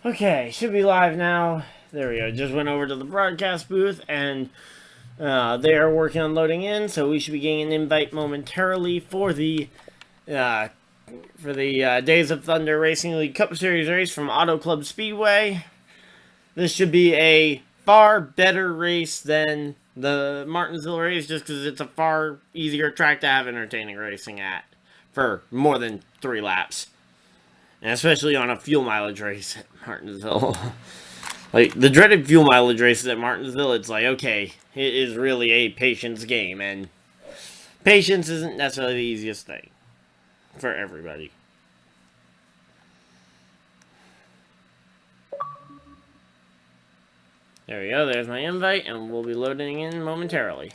Okay, should be live now. There we go. Just went over to the broadcast booth and they are working on loading in, so we should be getting an invite momentarily for the uh, Days of Thunder Racing League Cup Series race from Auto Club Speedway. This should be a far better race than the Martinsville race, just because it's a far easier track to have entertaining racing at for more than 3 laps. And especially on a fuel mileage race at Martinsville. Like, the dreaded fuel mileage races at Martinsville, it's like, okay, it is really a patience game, and patience isn't necessarily the easiest thing for everybody. There we go, there's my invite, and we'll be loading in momentarily.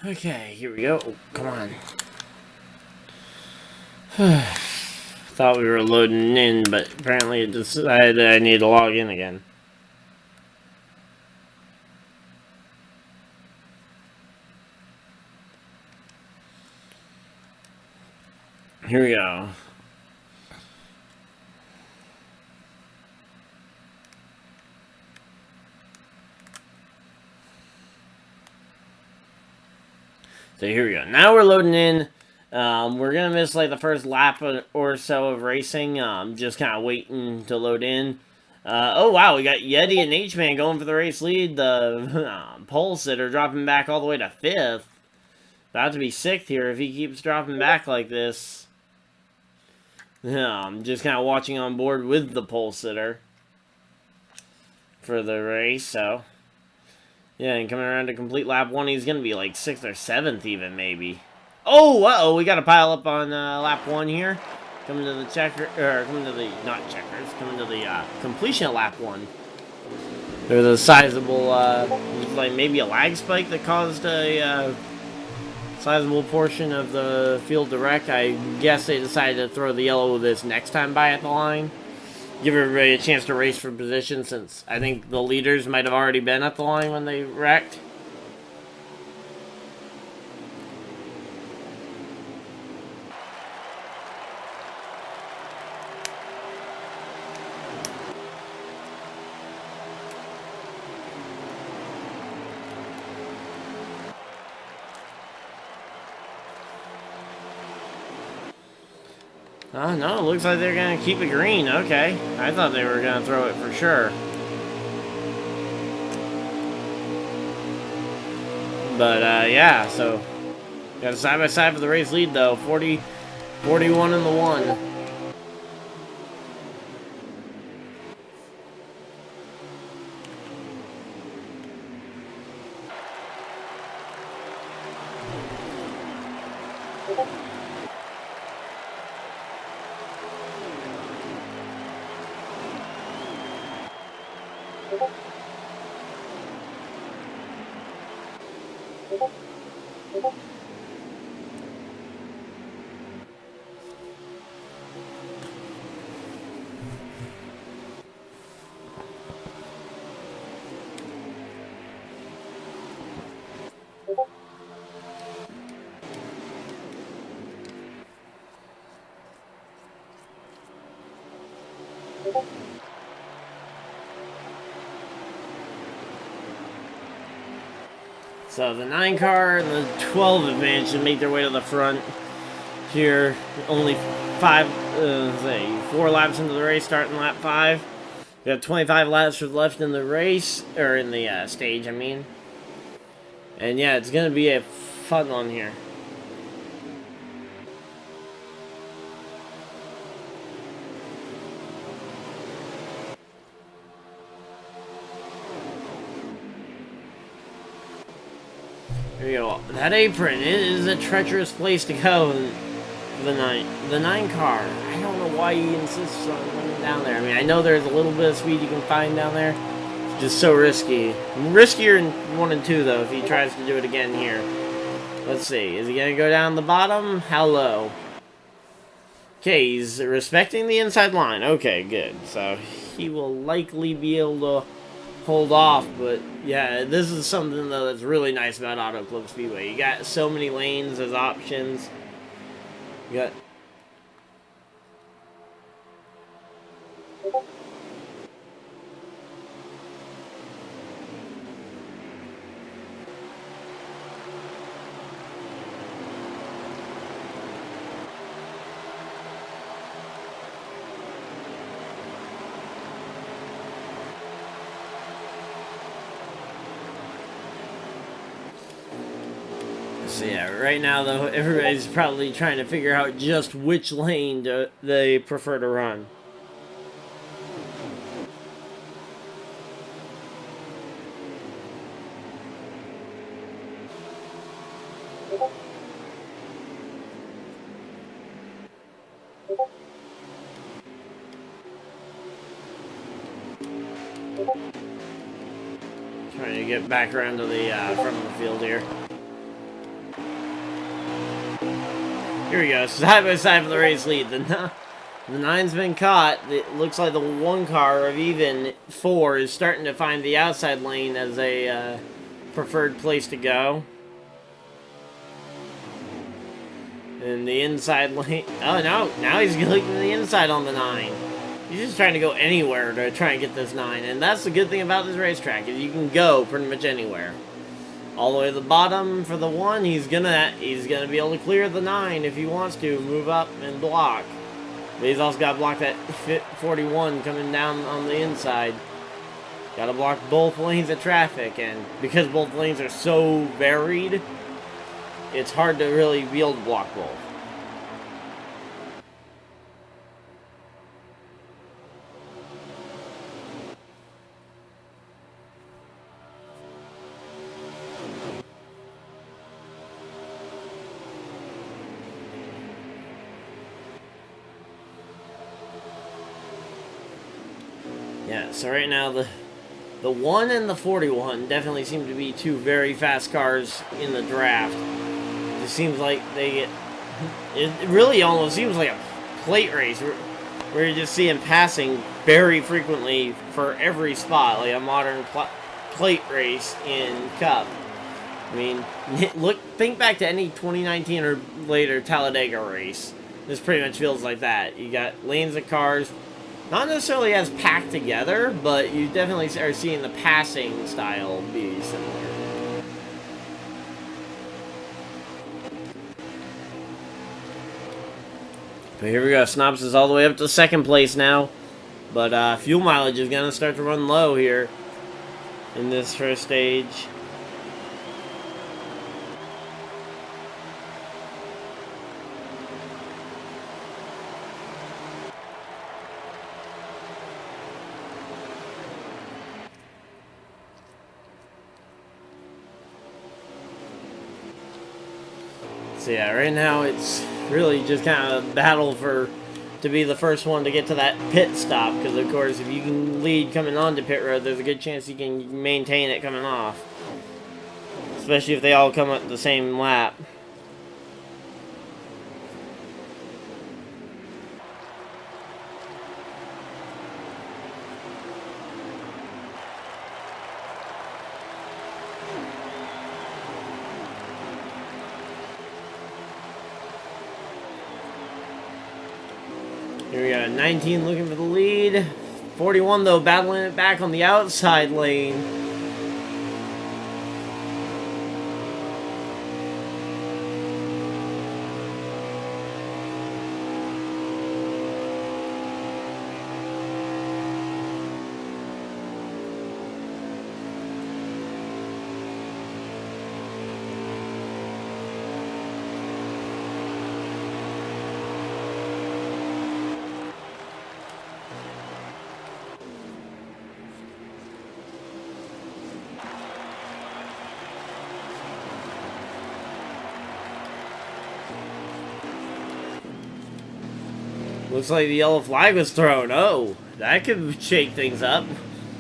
Okay, here we go. Oh, come on. Thought we were loading in, but apparently it decided I need to log in again. Here we go. So here we go. Now we're loading in. We're going to miss like the first lap or so of racing. Just kind of waiting to load in. Oh, wow. We got Yeti and H-Man going for the race lead. The pole sitter dropping back all the way to 5th. About to be 6th here if he keeps dropping back like this. I'm just kind of watching on board with the pole sitter for the race, so... Yeah, and coming around to complete lap 1, he's going to be like 6th or 7th even, maybe. Oh, uh-oh, we got to pile up on lap 1 here. Coming to the checker, or coming to the, not checkers, coming to the completion of lap 1. There's a sizable, like maybe a lag spike that caused a sizable portion of the field to wreck. I guess they decided to throw the yellow this next time by at the line. Give everybody a chance to race for position, since I think the leaders might have already been at the line when they wrecked. Oh, no, it looks like they're going to keep it green. Okay. I thought they were going to throw it for sure. But, yeah, so... Got a side-by-side for the race lead, though. 41 in the 1. So the 9 car and the 12 advantage should make their way to the front here. Only 4 laps into the race, starting lap 5. We have 25 laps left in the race, or in the stage, I mean. And yeah, it's going to be a fun one here. Here we go. That apron, it is a treacherous place to go. The 9 car. I don't know why he insists on running down there. I mean, I know there's a little bit of speed you can find down there. It's just so risky. Riskier in 1 and 2, though, if he tries to do it again here. Let's see. Is he going to go down the bottom? How low? Okay, he's respecting the inside line. Okay, good. So he will likely be able to hold off. But yeah, this is something though that's really nice about Auto Club Speedway. You got so many lanes as options. You got... So yeah, right now though, everybody's probably trying to figure out just which lane they prefer to run. Trying to get back around to the front of the field here. Here we go, side by side for the race lead. The 9's been caught. It looks like the 1 car of even 4 is starting to find the outside lane as a preferred place to go. And the inside lane... Oh, no. Now he's looking to the inside on the 9. He's just trying to go anywhere to try and get this 9. And that's the good thing about this racetrack, is you can go pretty much anywhere. All the way to the bottom for the 1, he's gonna be able to clear the 9 if he wants to, move up and block. But he's also got to block that 41 coming down on the inside. Got to block both lanes of traffic, and because both lanes are so varied, it's hard to really be able to block both. Yeah, so right now the 1 and the 41 definitely seem to be 2 very fast cars in the draft. It seems like they get... It really almost seems like a plate race where you just see them passing very frequently for every spot, like a modern plate race in Cup. I mean, think back to any 2019 or later Talladega race. This pretty much feels like that. You got lanes of cars... Not necessarily as packed together, but you definitely are seeing the passing style be similar. But here we go. Snobs is all the way up to 2nd place now. But fuel mileage is going to start to run low here in this first stage. So yeah, right now it's really just kind of a battle to be the first one to get to that pit stop, because of course if you can lead coming onto pit road, there's a good chance you can maintain it coming off. Especially if they all come at the same lap. Here we go, 19 looking for the lead. 41, though, battling it back on the outside lane. Looks like the yellow flag was thrown. Oh, that could shake things up.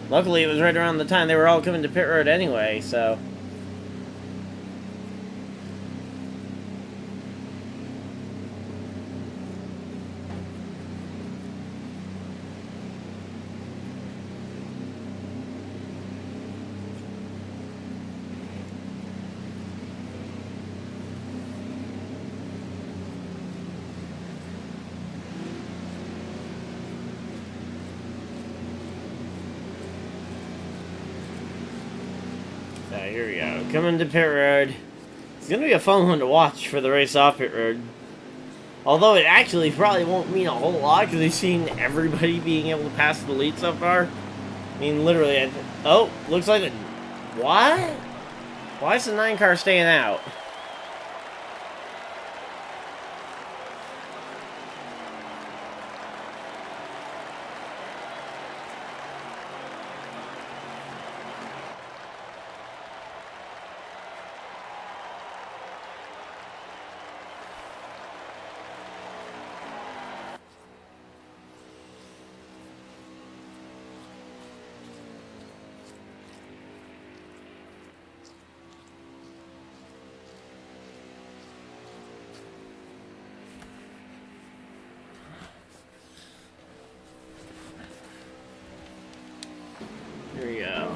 Luckily, it was right around the time they were all coming to pit road anyway, so... So here we go. Coming to pit road. It's going to be a fun one to watch for the race off pit road. Although it actually probably won't mean a whole lot because we've seen everybody being able to pass the lead so far. I mean, literally. Oh, looks like what? Why is the 9 car staying out? Here we go.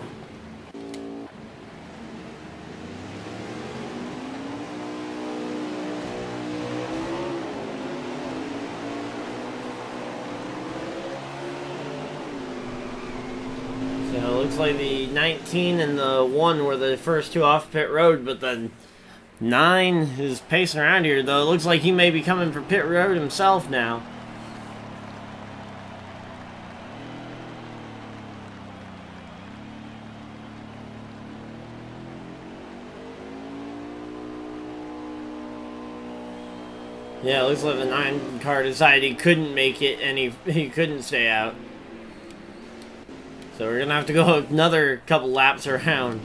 So it looks like the 19 and the 1 were the first two off pit road, but the 9 is pacing around here, though. It looks like he may be coming for pit road himself now. Yeah, it looks like the 9 car decided he couldn't make it and he couldn't stay out. So we're gonna have to go another couple laps around.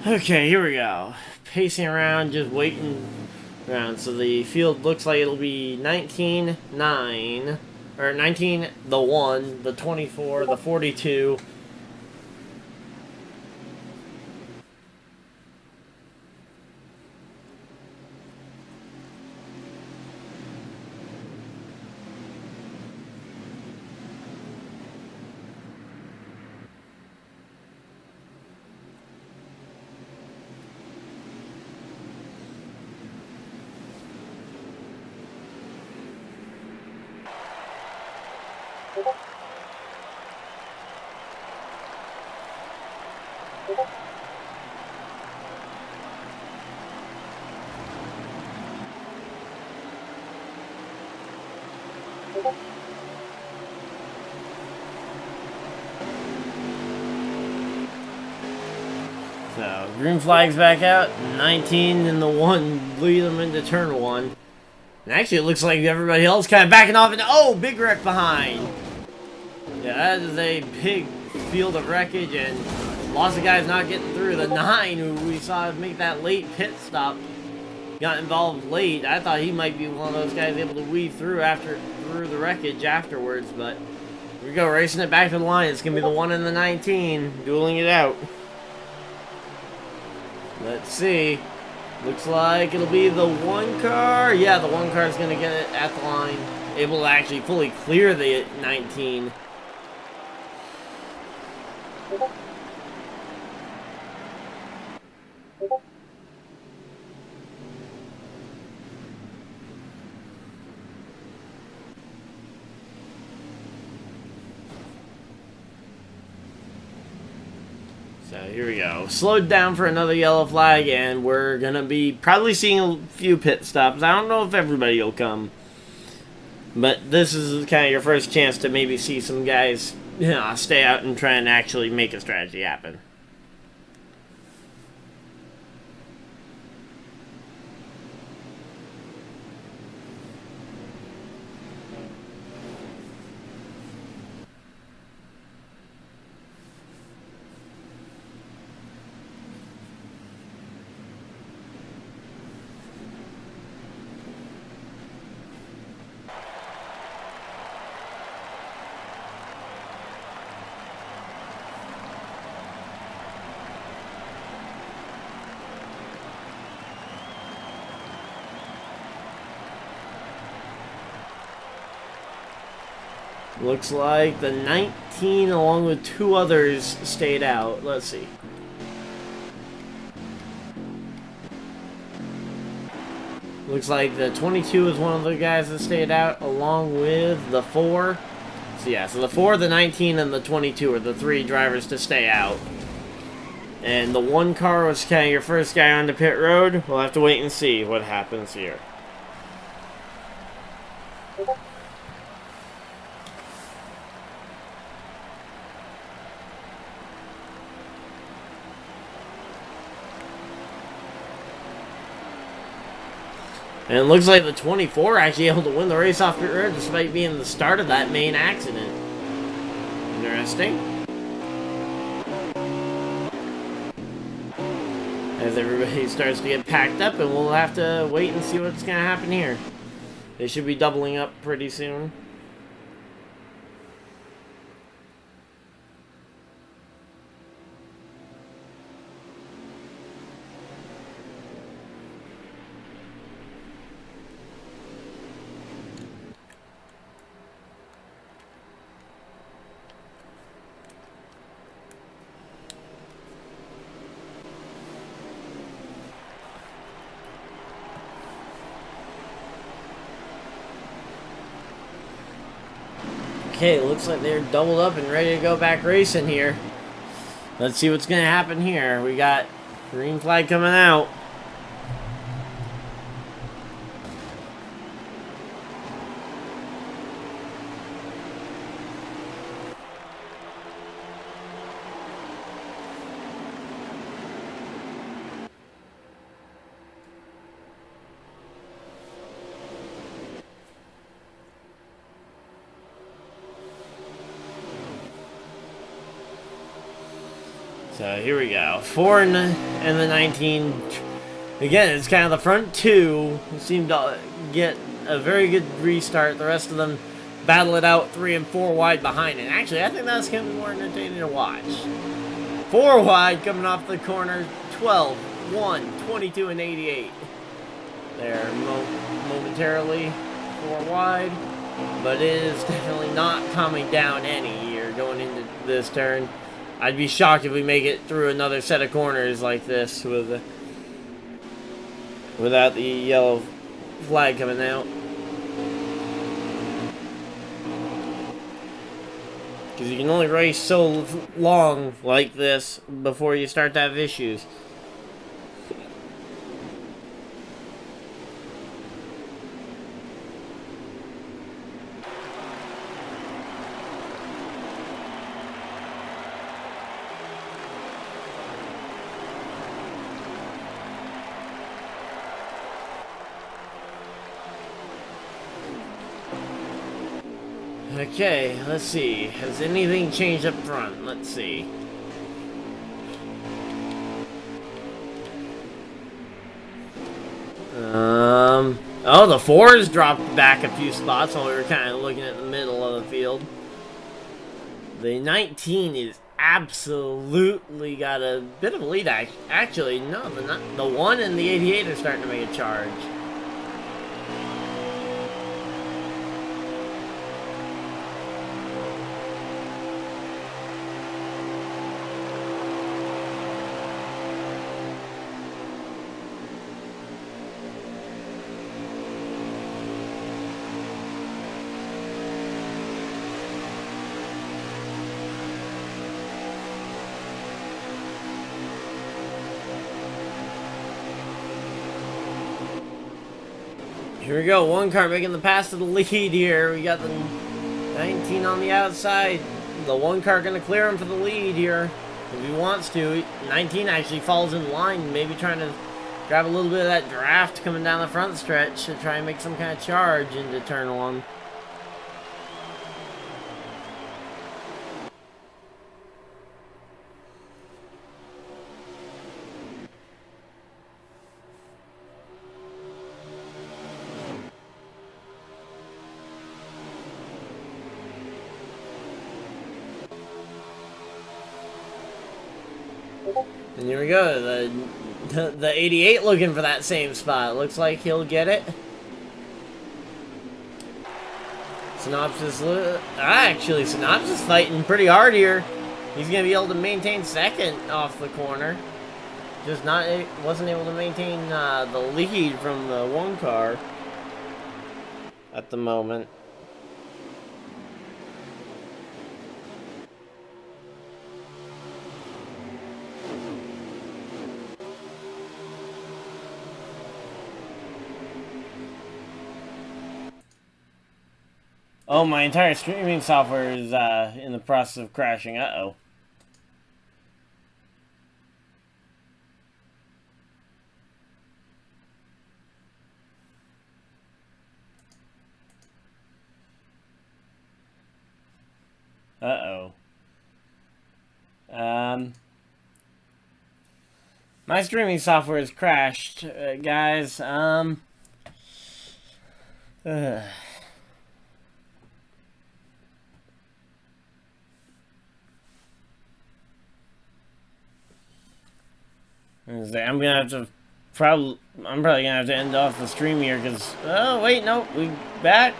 Okay, here we go. Pacing around, just waiting around. So the field looks like it'll be 19, 9, or 19, the 1, the 24, the 42. So, green flag's back out. 19 and the 1 lead them into turn 1. And actually, it looks like everybody else kind of backing off. And oh, big wreck behind. Yeah, that is a big field of wreckage. And lots of guys not getting through. The 9, who we saw make that late pit stop, got involved late. I thought he might be one of those guys able to weave through the wreckage afterwards. But here we go, racing it back to the line. It's going to be the 1 and the 19, dueling it out. Let's see. Looks like it'll be the 1 car. Yeah, the 1 car is going to get it at the line. Able to actually fully clear the 19. So here we go. Slowed down for another yellow flag, and we're going to be probably seeing a few pit stops. I don't know if everybody will come. But this is kind of your first chance to maybe see some guys, you know, stay out and try and actually make a strategy happen. Looks like the 19 along with 2 others stayed out. Let's see. Looks like the 22 is one of the guys that stayed out along with the 4. So yeah, so the 4, the 19, and the 22 are the 3 drivers to stay out. And the 1 car was kind of your first guy onto pit road. We'll have to wait and see what happens here. And it looks like the 24 actually able to win the race off pit road despite being the start of that main accident. Interesting. As everybody starts to get packed up, and we'll have to wait and see what's going to happen here. They should be doubling up pretty soon. Okay, looks like they're doubled up and ready to go back racing here. Let's see what's going to happen here. We got green flag coming out. So here we go. 4 and the 19. Again, it's kind of the front 2 seem to get a very good restart. The rest of them battle it out 3 and 4 wide behind it. Actually, I think that's going to be more entertaining to watch. 4 wide coming off the corner. 12, 1, 22, and 88. There, momentarily 4 wide. But it is definitely not coming down any here going into this turn. I'd be shocked if we make it through another set of corners like this without the yellow flag coming out. Because you can only race so long like this before you start to have issues. Okay, let's see. Has anything changed up front? Let's see. Oh, the 4's dropped back a few spots while we were kind of looking at the middle of the field. The 19 is absolutely got a bit of a lead. Actually, no, the 1 and the 88 are starting to make a charge. Here we go, 1 car making the pass to the lead here. We got the 19 on the outside. The 1 car going to clear him for the lead here if he wants to. 19 actually falls in line, maybe trying to grab a little bit of that draft coming down the front stretch to try and make some kind of charge into turn 1. And here we go, the 88 looking for that same spot. Looks like he'll get it. Synopsis, actually, Synopsis fighting pretty hard here. He's going to be able to maintain second off the corner. Just wasn't able to maintain the lead from the one car at the moment. Oh, my entire streaming software is in the process of crashing. Uh-oh. Uh-oh. My streaming software has crashed, guys. I'm probably gonna have to end off the stream here because, oh wait, no, we're back.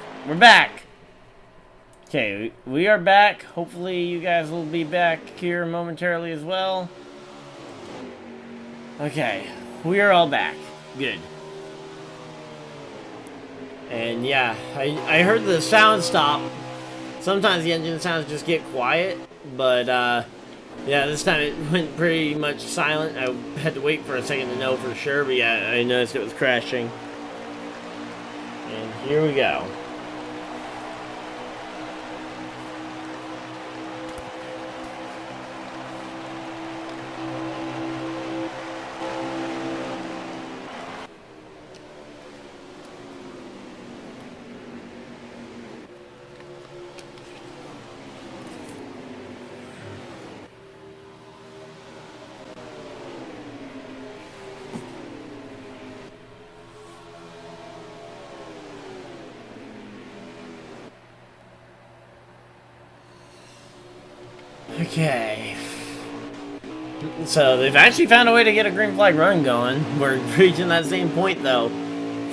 Okay, we are back. Hopefully you guys will be back here momentarily as well. Okay, we are all back. Good. And yeah, I heard the sound stop. Sometimes the engine sounds just get quiet, but yeah, this time it went pretty much silent. I had to wait for a second to know for sure, but yeah, I noticed it was crashing. And here we go. Okay. So they've actually found a way to get a green flag run going. We're reaching that same point though.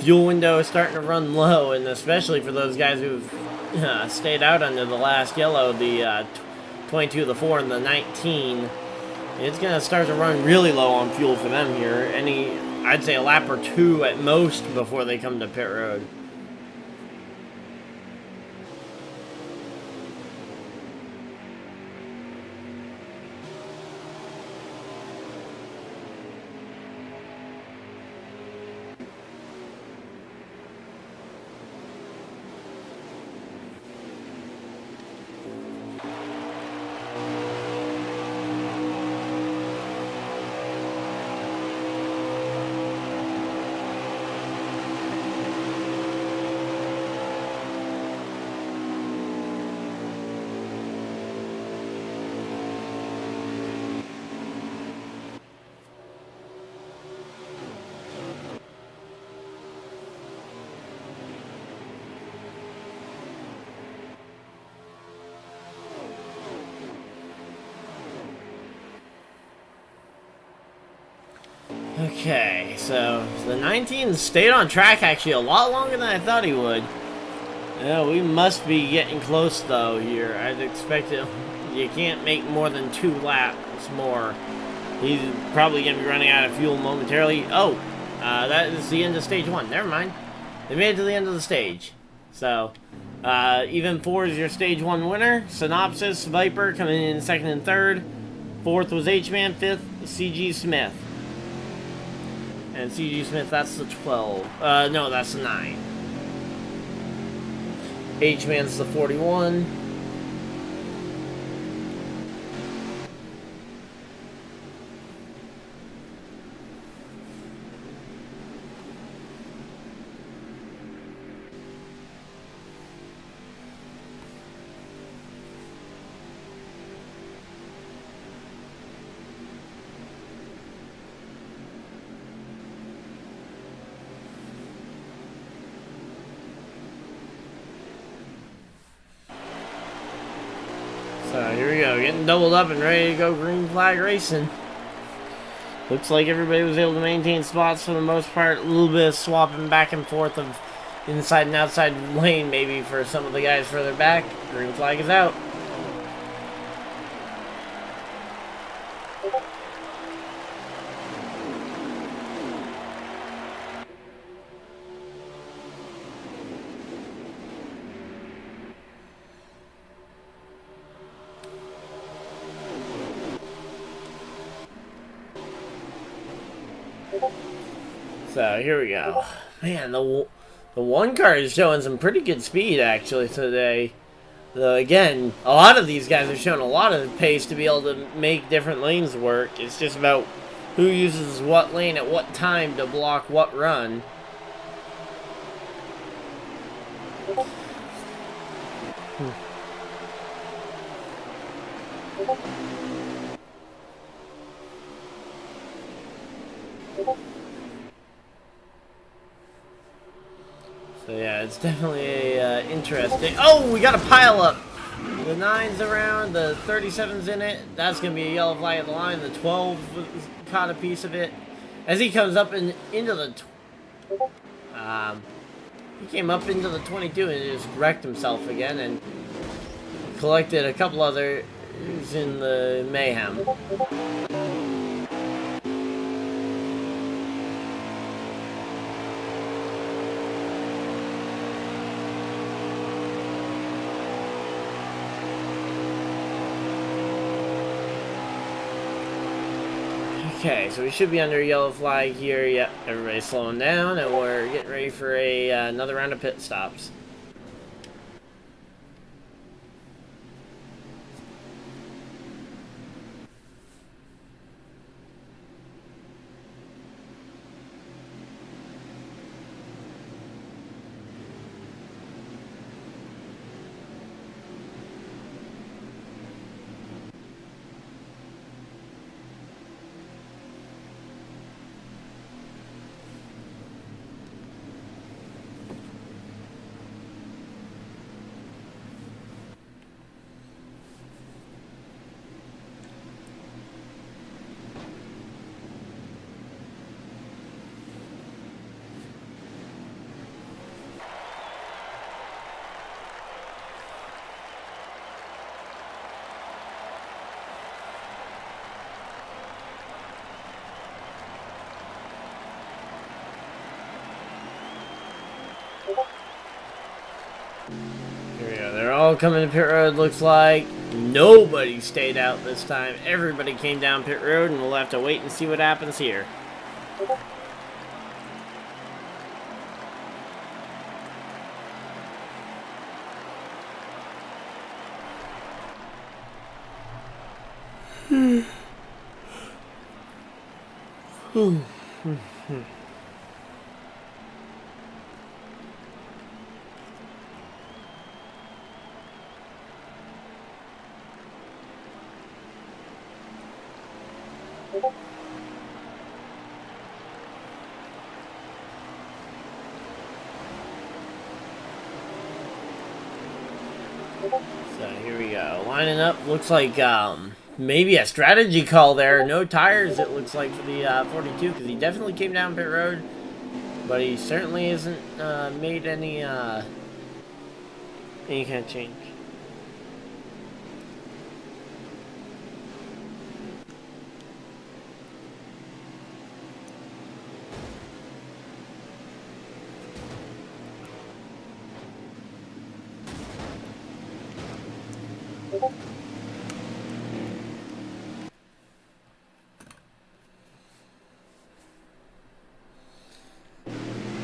Fuel window is starting to run low, and especially for those guys who've stayed out under the last yellow, the 22, the 4, and the 19. It's going to start to run really low on fuel for them here. I'd say a lap or two at most before they come to pit road. Okay, so the 19 stayed on track actually a lot longer than I thought he would. Yeah, we must be getting close though here. I'd expect it. You can't make more than 2 laps more. He's probably going to be running out of fuel momentarily. Oh, that is the end of stage 1. Never mind. They made it to the end of the stage. So, even 4 is your stage 1 winner. Synopsis, Viper coming in 2nd and 3rd. 4th was H-Man. 5th, CG Smith. And CG Smith, that's the 12. No, that's the 9. H-Man's the 41. So here we go, getting doubled up and ready to go green flag racing. Looks like everybody was able to maintain spots for the most part. A little bit of swapping back and forth of inside and outside lane maybe for some of the guys further back. Green flag is out. So here we go. Man, the one car is showing some pretty good speed actually today. Though again, a lot of these guys have shown a lot of pace to be able to make different lanes work. It's just about who uses what lane at what time to block what run. So yeah, it's definitely a interesting. Oh, we got a pile up. The 9's around, the 37's in it. That's gonna be a yellow flag at the line. The 12 caught a piece of it as he comes up into the. He came up into the 22 and just wrecked himself again and collected a couple others in the mayhem. Okay, so we should be under a yellow flag here. Yep, everybody's slowing down, and we're getting ready for another round of pit stops. Here we go. They're all coming to pit road, looks like. Nobody stayed out this time. Everybody came down pit road, and we'll have to wait and see what happens here. So here we go. Lining up. Looks like maybe a strategy call there. No tires, it looks like, for the 42, because he definitely came down pit road. But he certainly hasn't made any kind of change.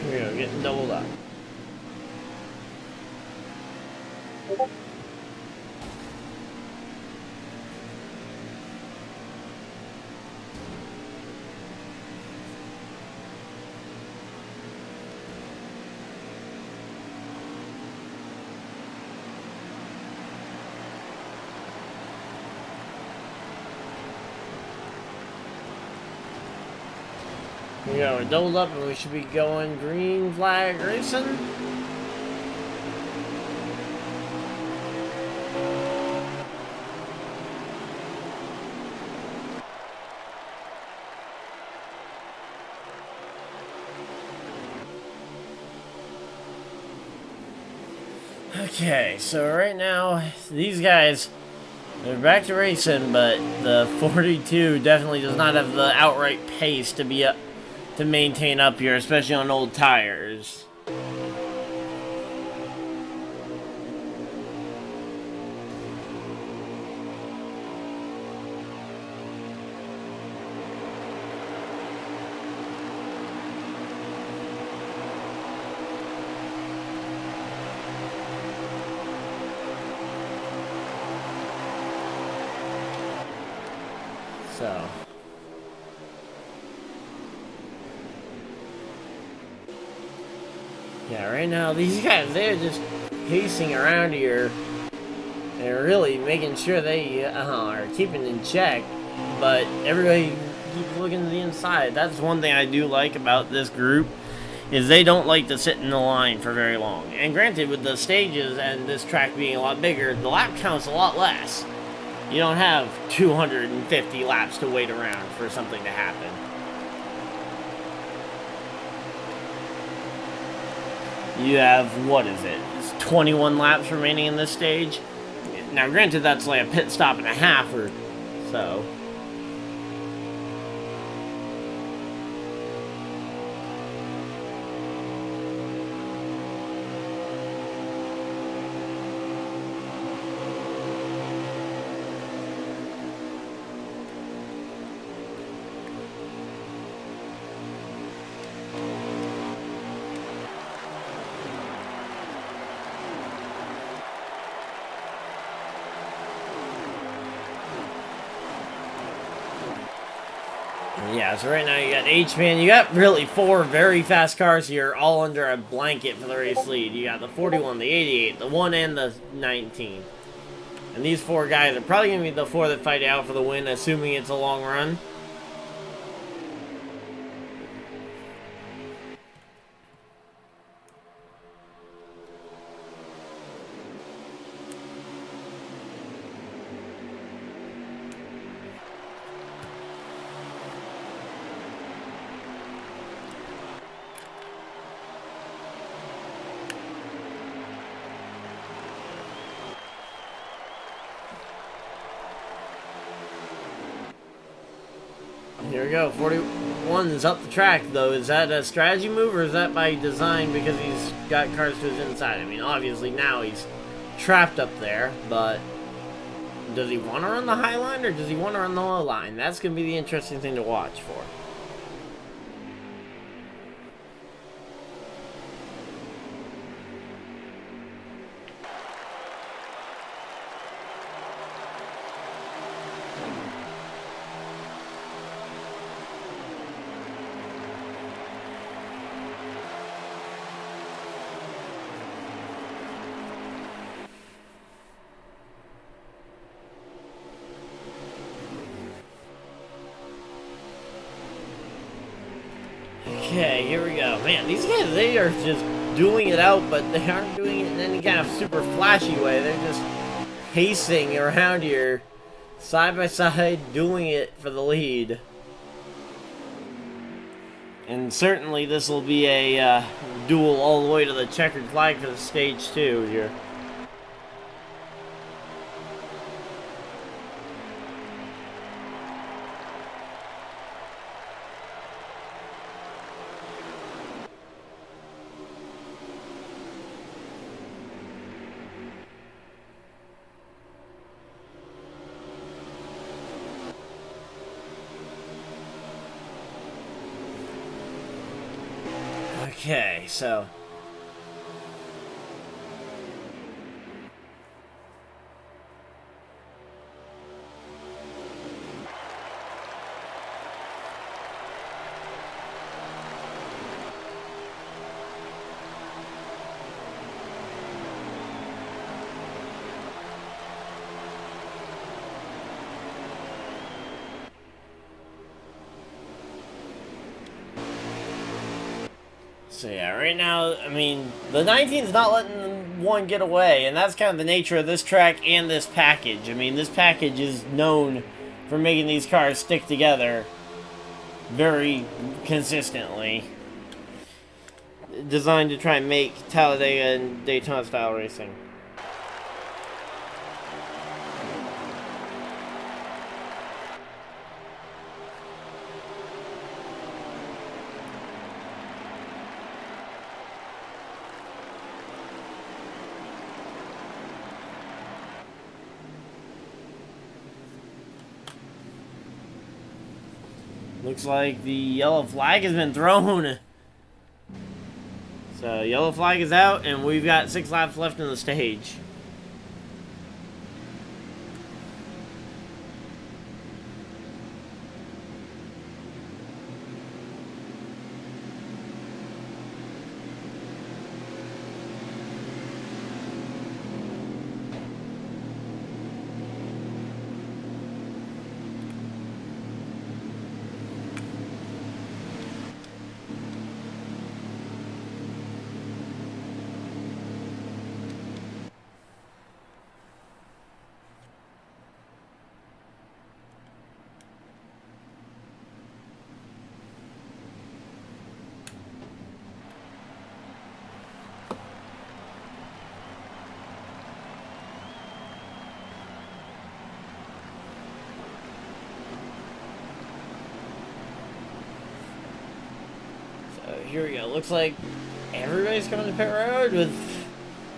Here we go, getting doubled up. Here we go, we're doubled up and we should be going green flag racing. Okay, so right now, these guys, they're back to racing, but the 42 definitely does not have the outright pace to be up, to maintain up here, especially on old tires. So, yeah, right now these guys, they're just pacing around here. They're really making sure they are keeping in check, but everybody keeps looking to the inside. That's one thing I do like about this group, is they don't like to sit in the line for very long. And granted, with the stages and this track being a lot bigger, the lap count's a lot less. You don't have 250 laps to wait around for something to happen. You have, what is it? It's 21 laps remaining in this stage. Now, granted, that's like a pit stop and a half or so. Yeah, so right now you got H-Man. You got really 4 very fast cars here, all under a blanket for the race lead. You got the 41, the 88, the 1, and the 19. And these 4 guys are probably going to be the 4 that fight out for the win, assuming it's a long run. Here we go, 41 is up the track, though. Is that a strategy move, or is that by design because he's got cars to his inside? I mean, obviously now he's trapped up there, but does he want to run the high line, or does he want to run the low line? That's going to be the interesting thing to watch for. Okay, here we go. Man, these guys, they are just dueling it out, but they aren't doing it in any kind of super flashy way. They're just pacing around here, side by side, dueling it for the lead. And certainly this will be a duel all the way to the checkered flag for the stage 2 here. Okay, so yeah, right now, I mean, the 19's not letting one get away, and that's kind of the nature of this track and this package. I mean, this package is known for making these cars stick together very consistently. Designed to try and make Talladega and Daytona style racing. Looks like the yellow flag has been thrown. So, yellow flag is out, and we've got 6 laps left in the stage. Here we go. Looks like everybody's coming to pit road with...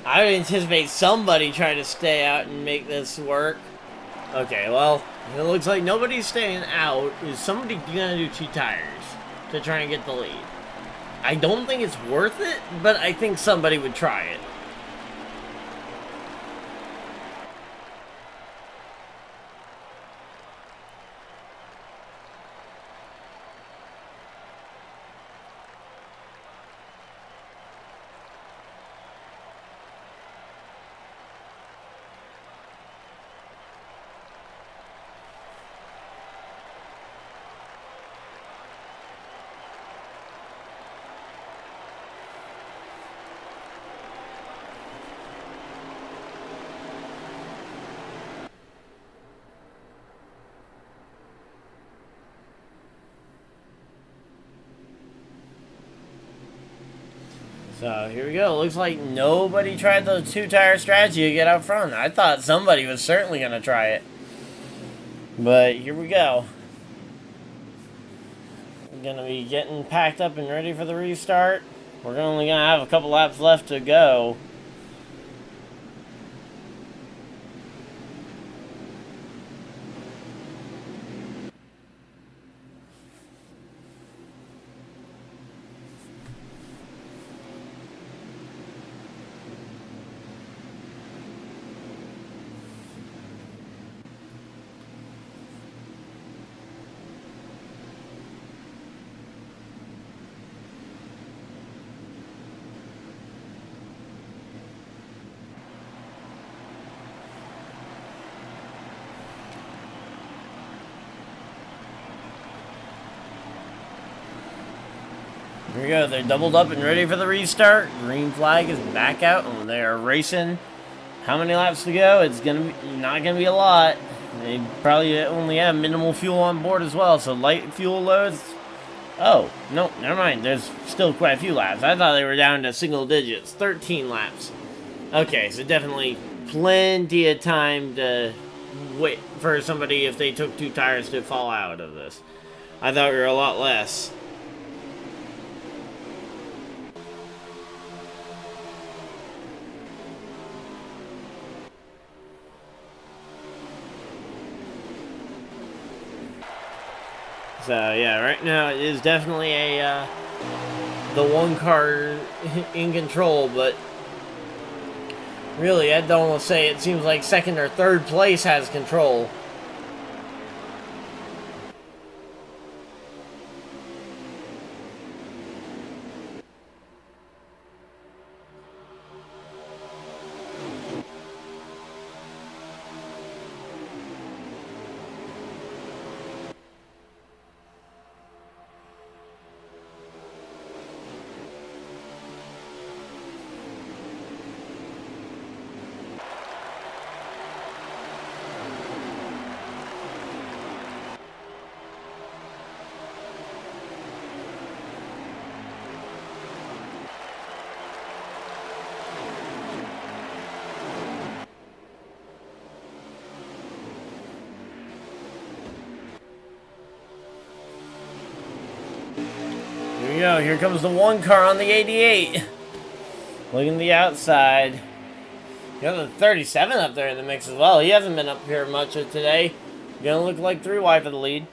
I would anticipate somebody trying to stay out and make this work. Okay, well, it looks like nobody's staying out. Is somebody gonna do 2 tires to try and get the lead? I don't think it's worth it, but I think somebody would try it. So here we go. Looks like nobody tried the 2-tire strategy to get out front. I thought somebody was certainly going to try it. But here we go. We're going to be getting packed up and ready for the restart. We're only going to have a couple laps left to go. Here we go. They're doubled up and ready for the restart. Green flag is back out, and they are racing. How many laps to go? It's not gonna be a lot. They probably only have minimal fuel on board as well, so light fuel loads. Oh, no, never mind. There's still quite a few laps. I thought they were down to single digits. 13 laps. Okay, so definitely plenty of time to wait for somebody, if they took 2 tires, to fall out of this. I thought we were a lot less. So yeah, right now it is definitely a the one car in control, but really I'd almost say it seems like second or third place has control. Here we go. Here comes the one car on the 88. Looking at the outside. You got the 37 up there in the mix as well. He hasn't been up here much today. Gonna look like 3 wide for the lead.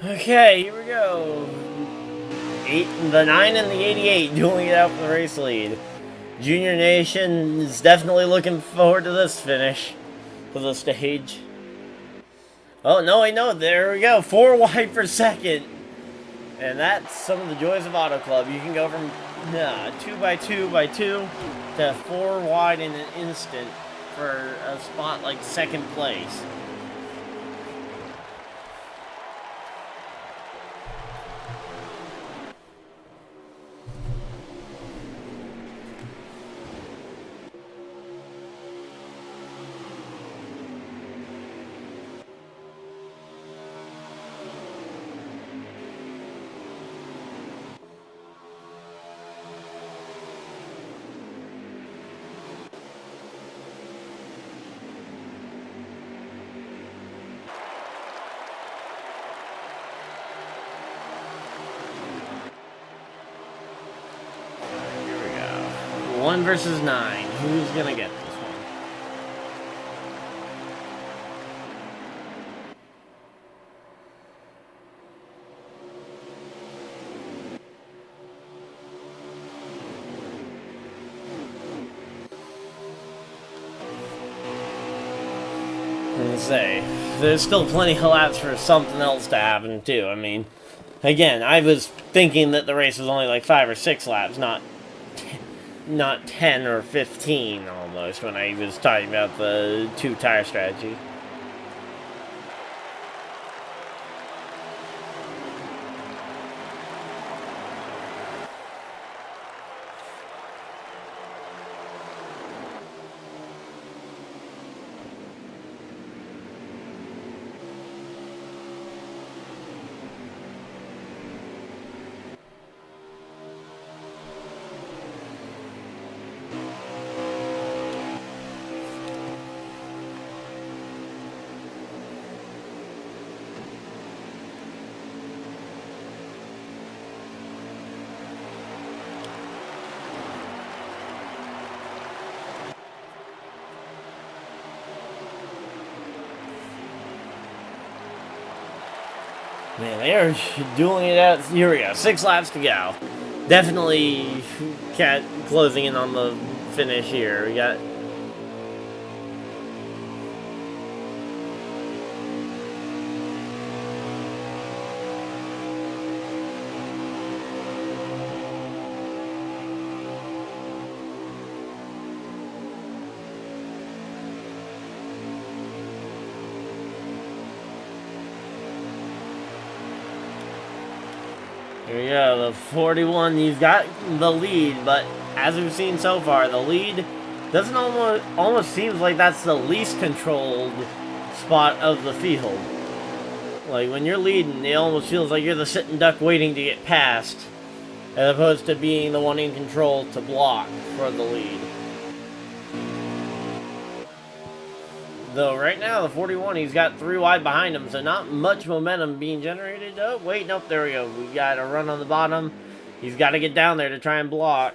Okay, here we go. The 9 and the 88 dueling it out for the race lead. Junior Nation is definitely looking forward to this finish for the stage. Oh, no, I know. There we go. 4 wide per second. And that's some of the joys of Auto Club. You can go from 2 by 2 by 2 to 4 wide in an instant for a spot like second place. Here we go. 1 versus 9. Who's gonna get this one? And say, there's still plenty of laps for something else to happen too. I mean, again, I was thinking that the race was only like 5 or 6 laps, not 10 or 15 almost, when I was talking about the 2 tire strategy. Man, they are dueling it out. Here we go. 6 laps to go. Definitely closing in on the finish here. We got... Here we go, the 41, he's got the lead, but as we've seen so far, the lead doesn't almost seems like that's the least controlled spot of the field. Like, when you're leading, it almost feels like you're the sitting duck waiting to get past, as opposed to being the one in control to block for the lead. Though right now, the 41, he's got 3 wide behind him, so not much momentum being generated. Oh, wait, nope, there we go. We got a run on the bottom. He's got to get down there to try and block.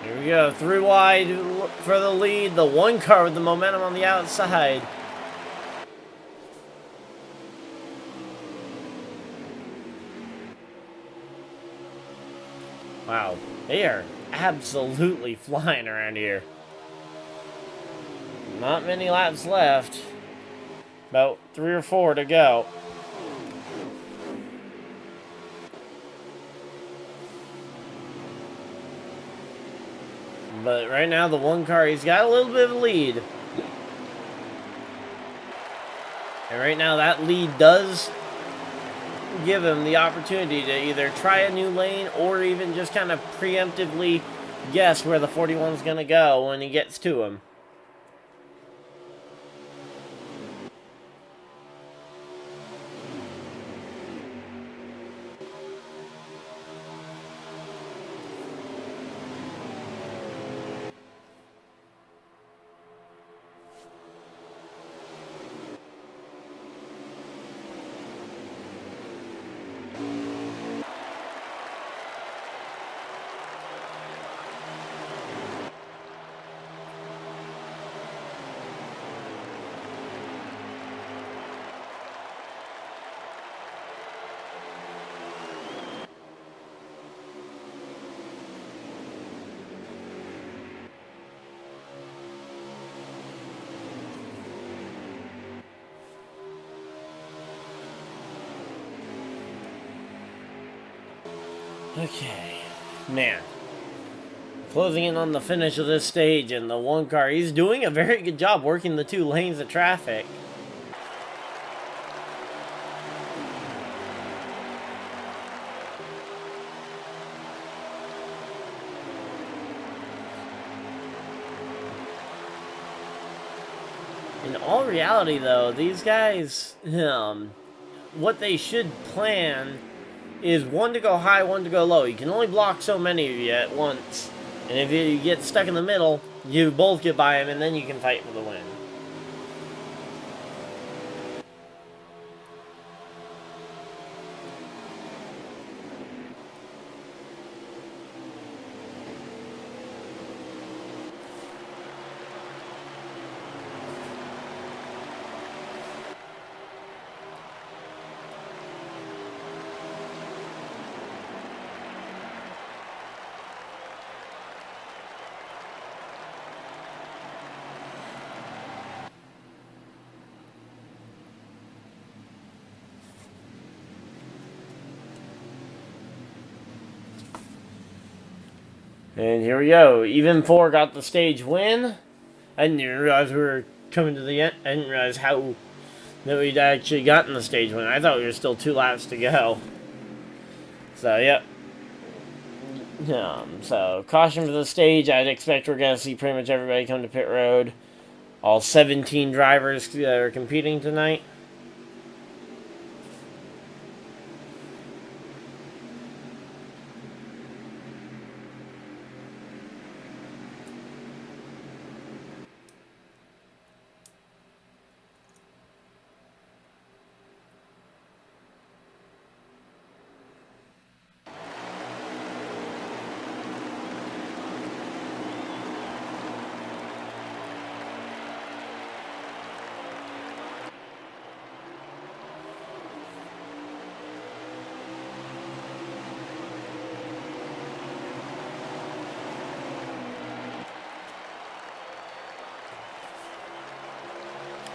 Here we go, 3 wide for the lead. The 1 car with the momentum on the outside. Wow, they are absolutely flying around here. Not many laps left. About 3 or 4 to go. But right now, the 1 car, he's got a little bit of a lead. And right now, that lead does give him the opportunity to either try a new lane or even just kind of preemptively guess where the 41 is going to go when he gets to him. Okay. Man. Closing in on the finish of this stage, and the one car, he's doing a very good job working the 2 lanes of traffic. In all reality, though, these guys, what they should plan is one to go high, one to go low. You can only block so many of you at once. And if you get stuck in the middle, you both get by him, and then you can fight for the win. And here we go. Even 4 got the stage win. I didn't even realize we were coming to the end. I didn't realize how that we'd actually gotten the stage win. I thought we were still 2 laps to go. So, yep. So, caution for the stage. I'd expect we're going to see pretty much everybody come to pit road. All 17 drivers that are competing tonight.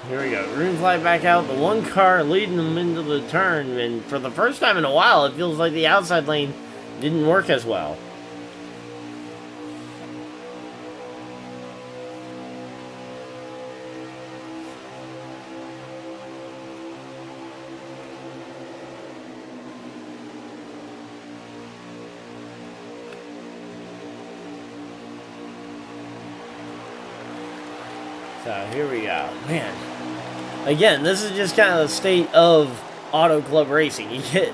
Here we go. Green flag back out. The one car leading them into the turn. And for the first time in a while, it feels like the outside lane didn't work as well. So here we go. Man. Again, this is just kind of the state of Auto Club racing. You get...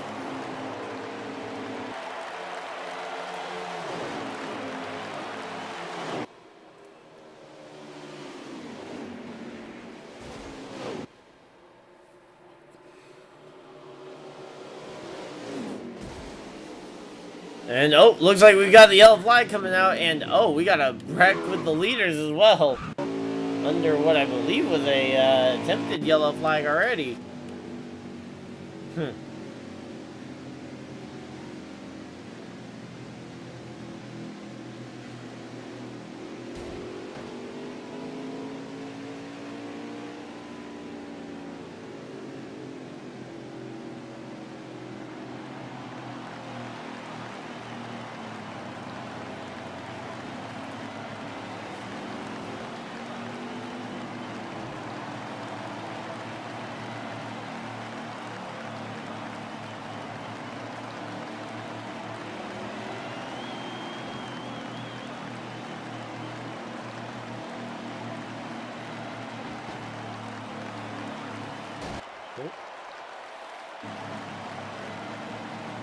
And, oh, looks like we've got the yellow flag coming out, and, oh, we got a wreck with the leaders as well. Under what I believe was a attempted yellow flag already.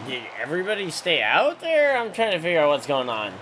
Did everybody stay out there? I'm trying to figure out what's going on.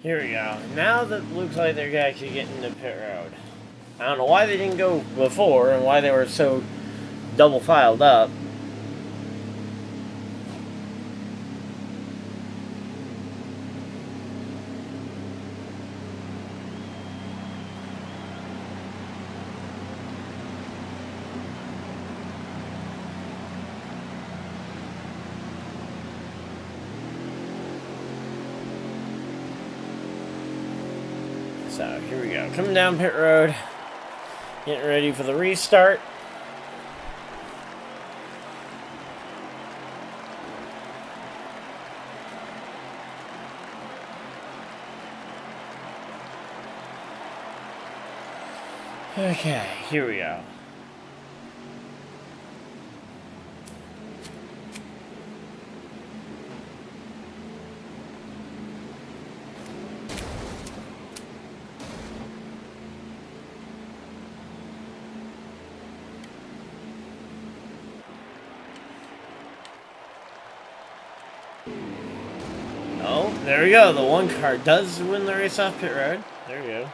Here we go. Now that looks like they're actually getting to pit road. I don't know why they didn't go before and why they were so double filed up. So here we go. Coming down pit road. Getting ready for the restart. Okay, here we go. Oh, there we go. The one car does win the race off pit road. There we go.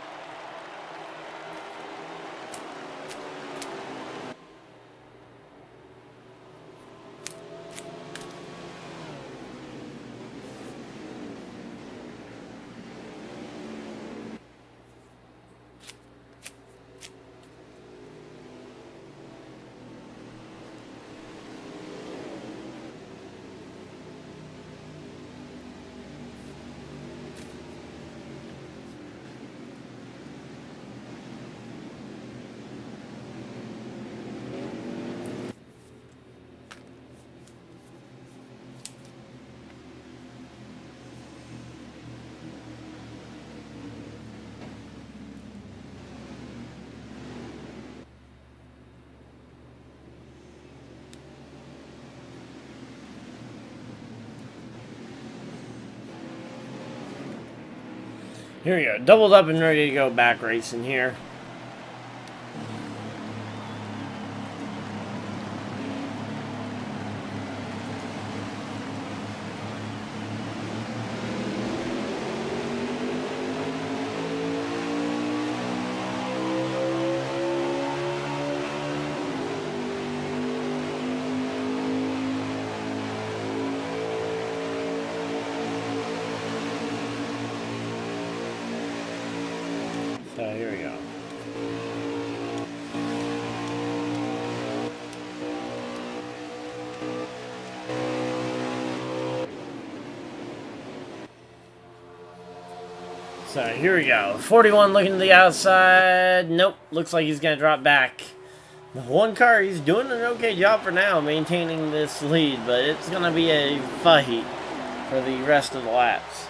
Here we go. Doubled up and ready to go back racing here. So here we go. So here we go. 41 looking to the outside. Nope. Looks like he's going to drop back. The one car, he's doing an okay job for now maintaining this lead, but it's going to be a fight for the rest of the laps.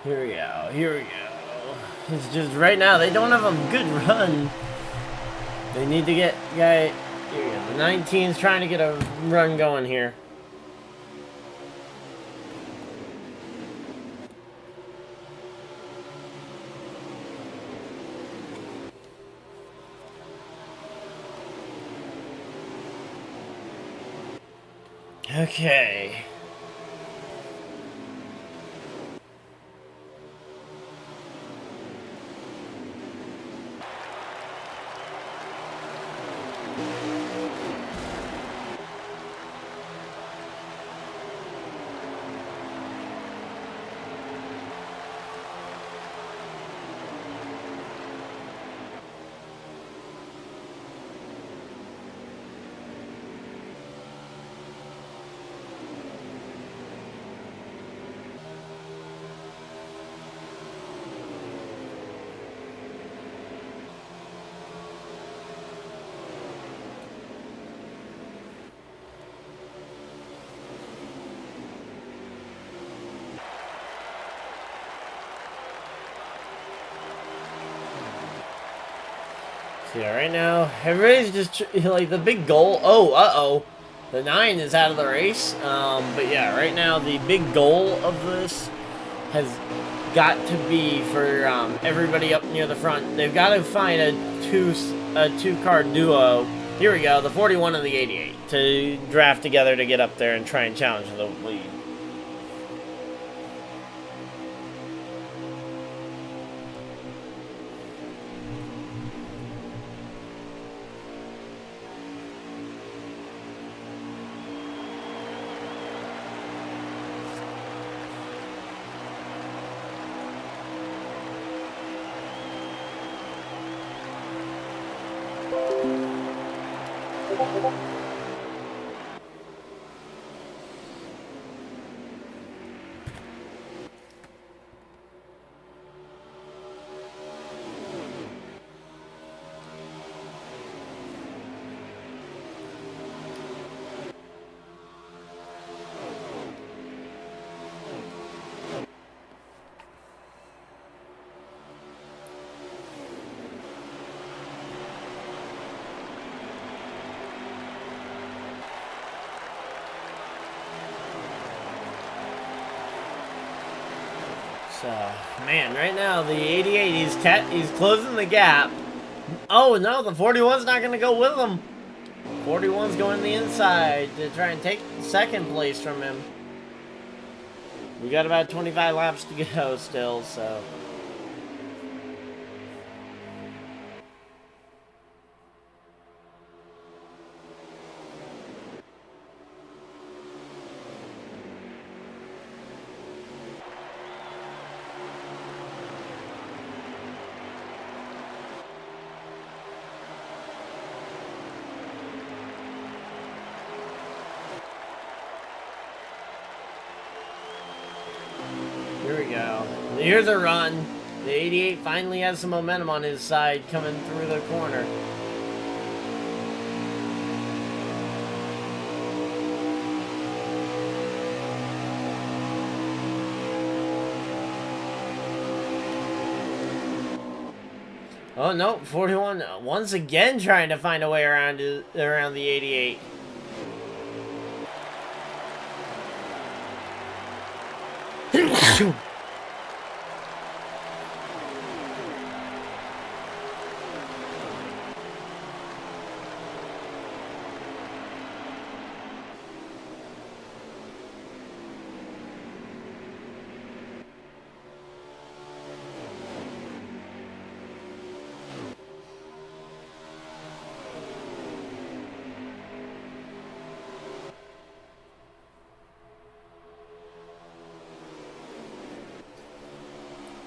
Here we go, here we go. It's just right now, they don't have a good run. They need to get, here we go. The 19's trying to get a run going here. Okay. So yeah, right now everybody's just like the big goal. Oh, uh-oh. The 9 is out of the race. But yeah, right now the big goal of this has got to be for everybody up near the front. They've got to find a two-car duo. Here we go, the 41 and the 88 to draft together to get up there and try and challenge the lead. So, man, right now the 88, he's closing the gap. Oh no, the 41's not going to go with him. 41's going the inside to try and take second place from him. We got about 25 laps to go still, so. Here we go. Here's a run. The 88 finally has some momentum on his side coming through the corner. Oh no, 41 once again trying to find a way around the 88.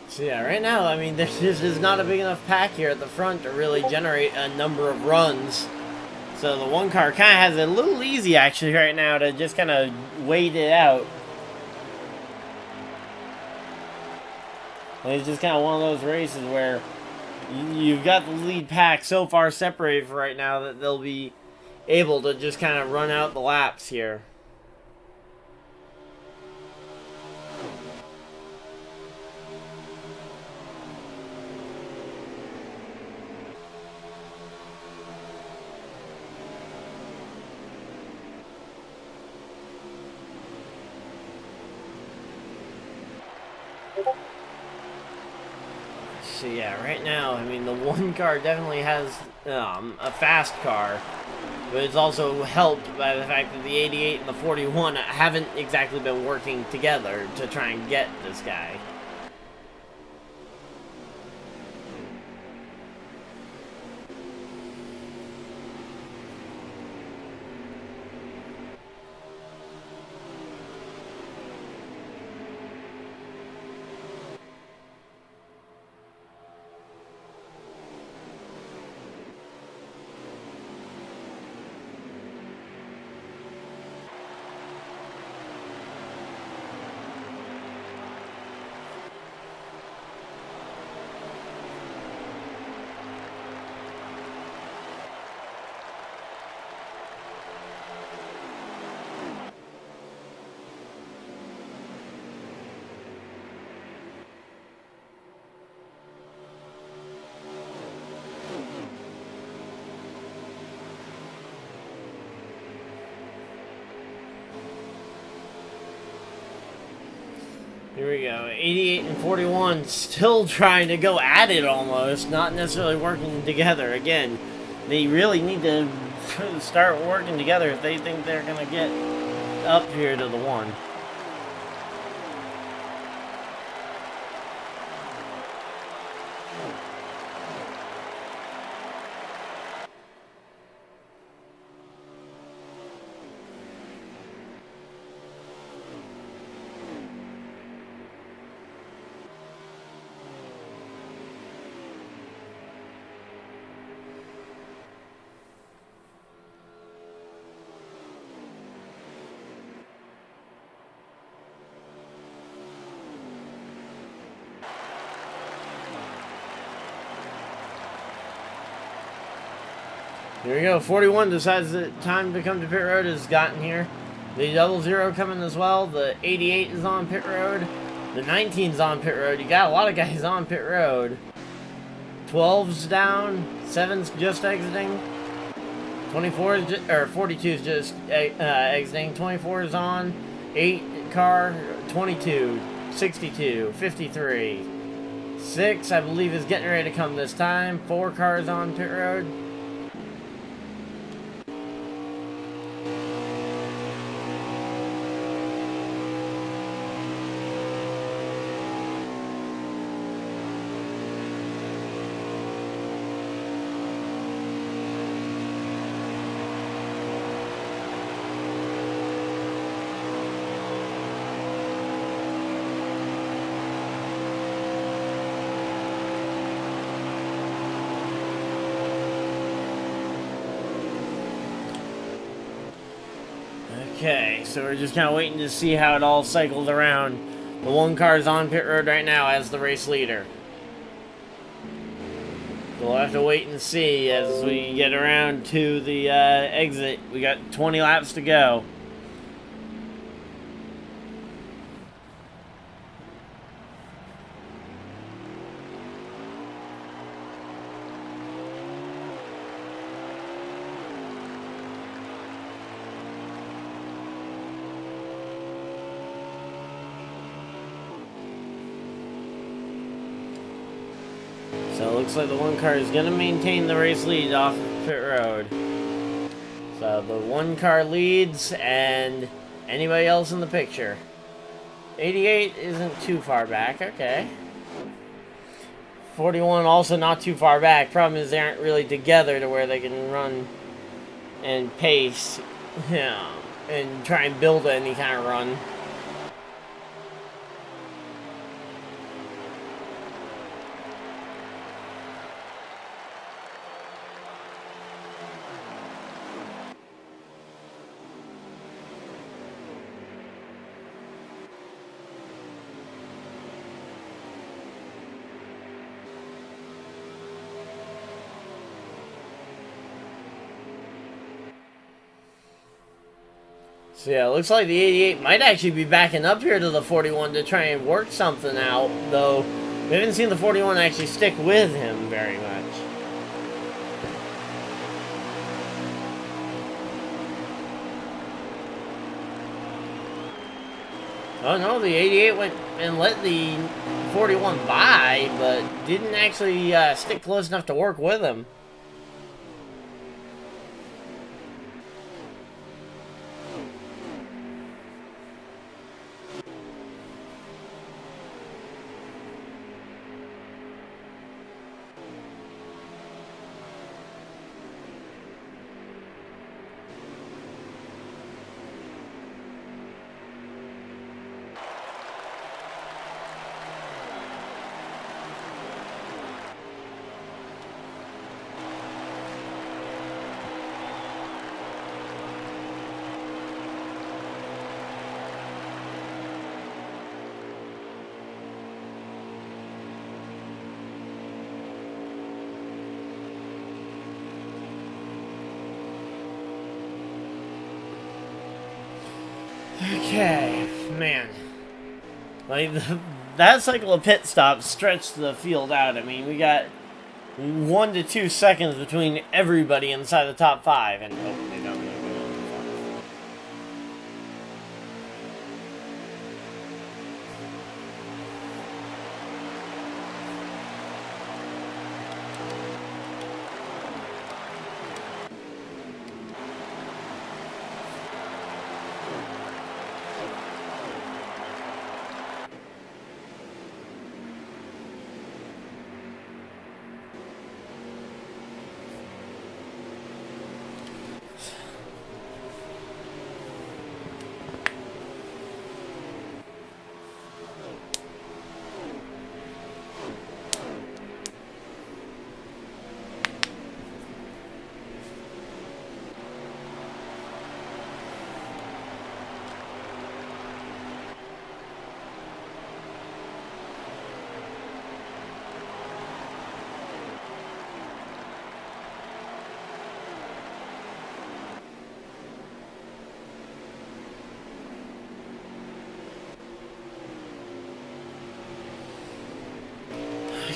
So yeah, right now, I mean, there's just not a big enough pack here at the front to really generate a number of runs. So the one car kind of has it a little easy, actually, right now to just kind of wait it out. And it's just kind of one of those races where you've got the lead pack so far separated for right now that they'll be able to just kind of run out the laps here. So yeah, right now, I mean, the one car definitely has a fast car, but it's also helped by the fact that the 88 and the 41 haven't exactly been working together to try and get this guy. Here we go. 88 and 41 still trying to go at it almost. Not necessarily working together. Again, they really need to start working together if they think they're going to get up here to the one. Here we go. 41 decides that time to come to pit road has gotten here. The 00 coming as well. The 88 is on pit road. The 19's on pit road. You got a lot of guys on pit road. 12's down. 7's just exiting. 24 is just, or 42 is just exiting. 24 is on. 8 car. 22. 62. 53. 6, I believe, is getting ready to come this time. 4 cars on pit road. Okay, so we're just kind of waiting to see how it all cycles around. The 1 car is on pit road right now as the race leader. So we'll have to wait and see as we get around to the exit. We got 20 laps to go. So it looks like the 1 car is going to maintain the race lead off of pit road. So the 1 car leads, and anybody else in the picture. 88 isn't too far back, okay. 41 also not too far back. Problem is they aren't really together to where they can run and pace, you know, and try and build any kind of run. So yeah, it looks like the 88 might actually be backing up here to the 41 to try and work something out, though we haven't seen the 41 actually stick with him very much. Oh no, the 88 went and let the 41 by, but didn't actually stick close enough to work with him. Okay, man. Like, that cycle of pit stops stretched the field out. I mean, we got 1 to 2 seconds between everybody inside the top 5. And, oh, they don't.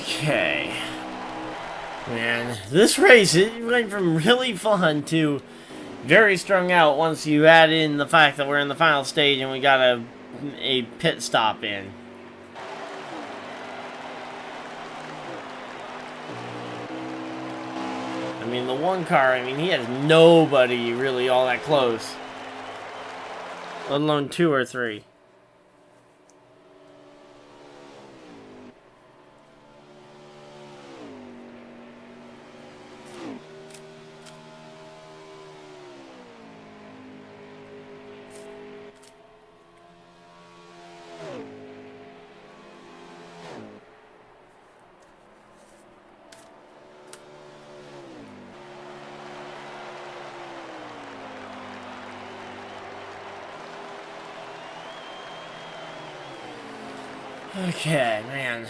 Okay. Man, this race, it went from really fun to very strung out once you add in the fact that we're in the final stage and we got a pit stop in. I mean, the one car, I mean, he has nobody really all that close. Let alone 2 or 3. Okay, man.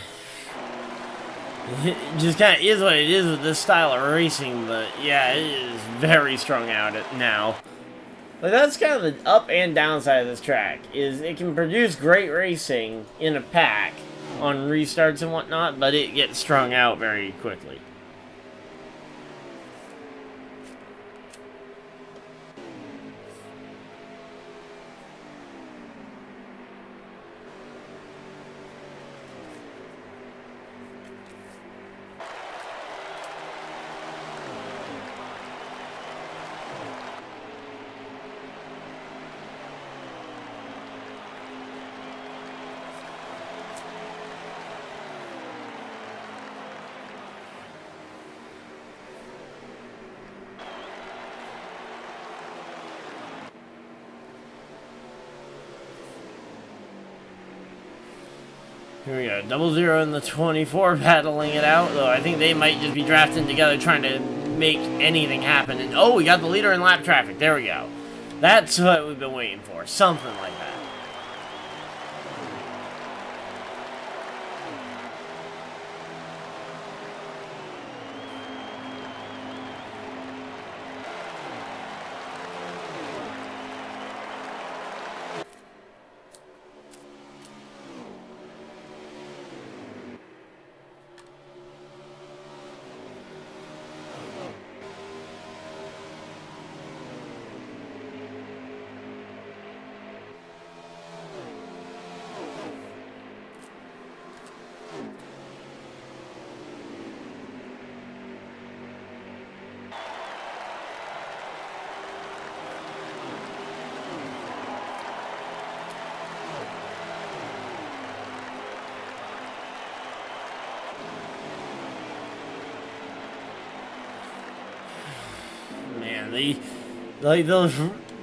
It just kind of is what it is with this style of racing, but yeah, it is very strung out now. But that's kind of the up and downside of this track, is it can produce great racing in a pack on restarts and whatnot, but it gets strung out very quickly. Here we go, 00 and the 24 battling it out, though I think they might just be drafting together trying to make anything happen. And oh, we got the leader in lap traffic, there we go. That's what we've been waiting for, something like that.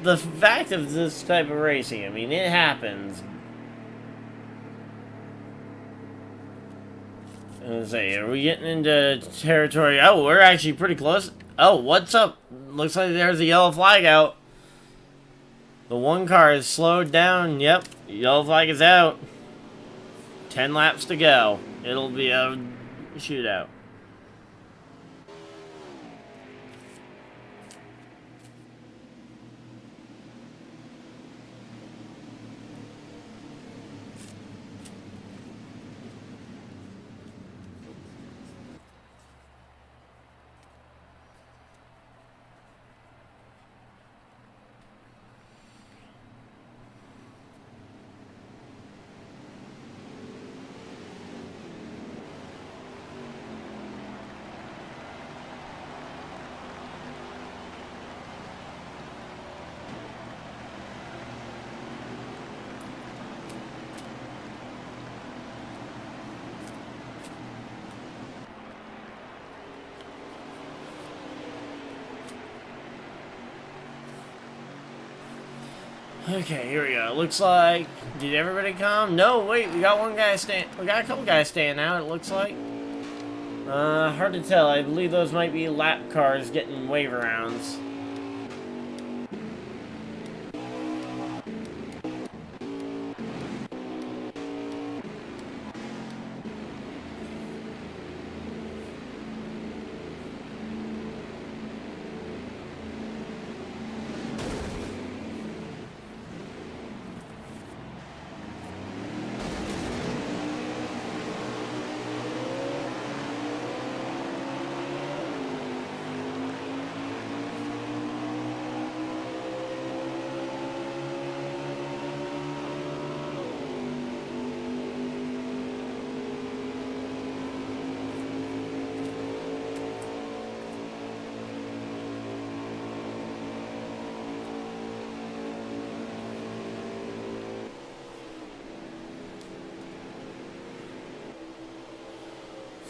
The fact of this type of racing, I mean, it happens. Let's say, are we getting into territory? Oh, we're actually pretty close. Oh, what's up? Looks like there's a yellow flag out. The one car is slowed down. Yep, yellow flag is out. 10 laps to go. It'll be a shootout. Okay, here we go. Looks like, did everybody come? No, wait, we got a couple guys staying out, it looks like. Hard to tell. I believe those might be lap cars getting wave arounds.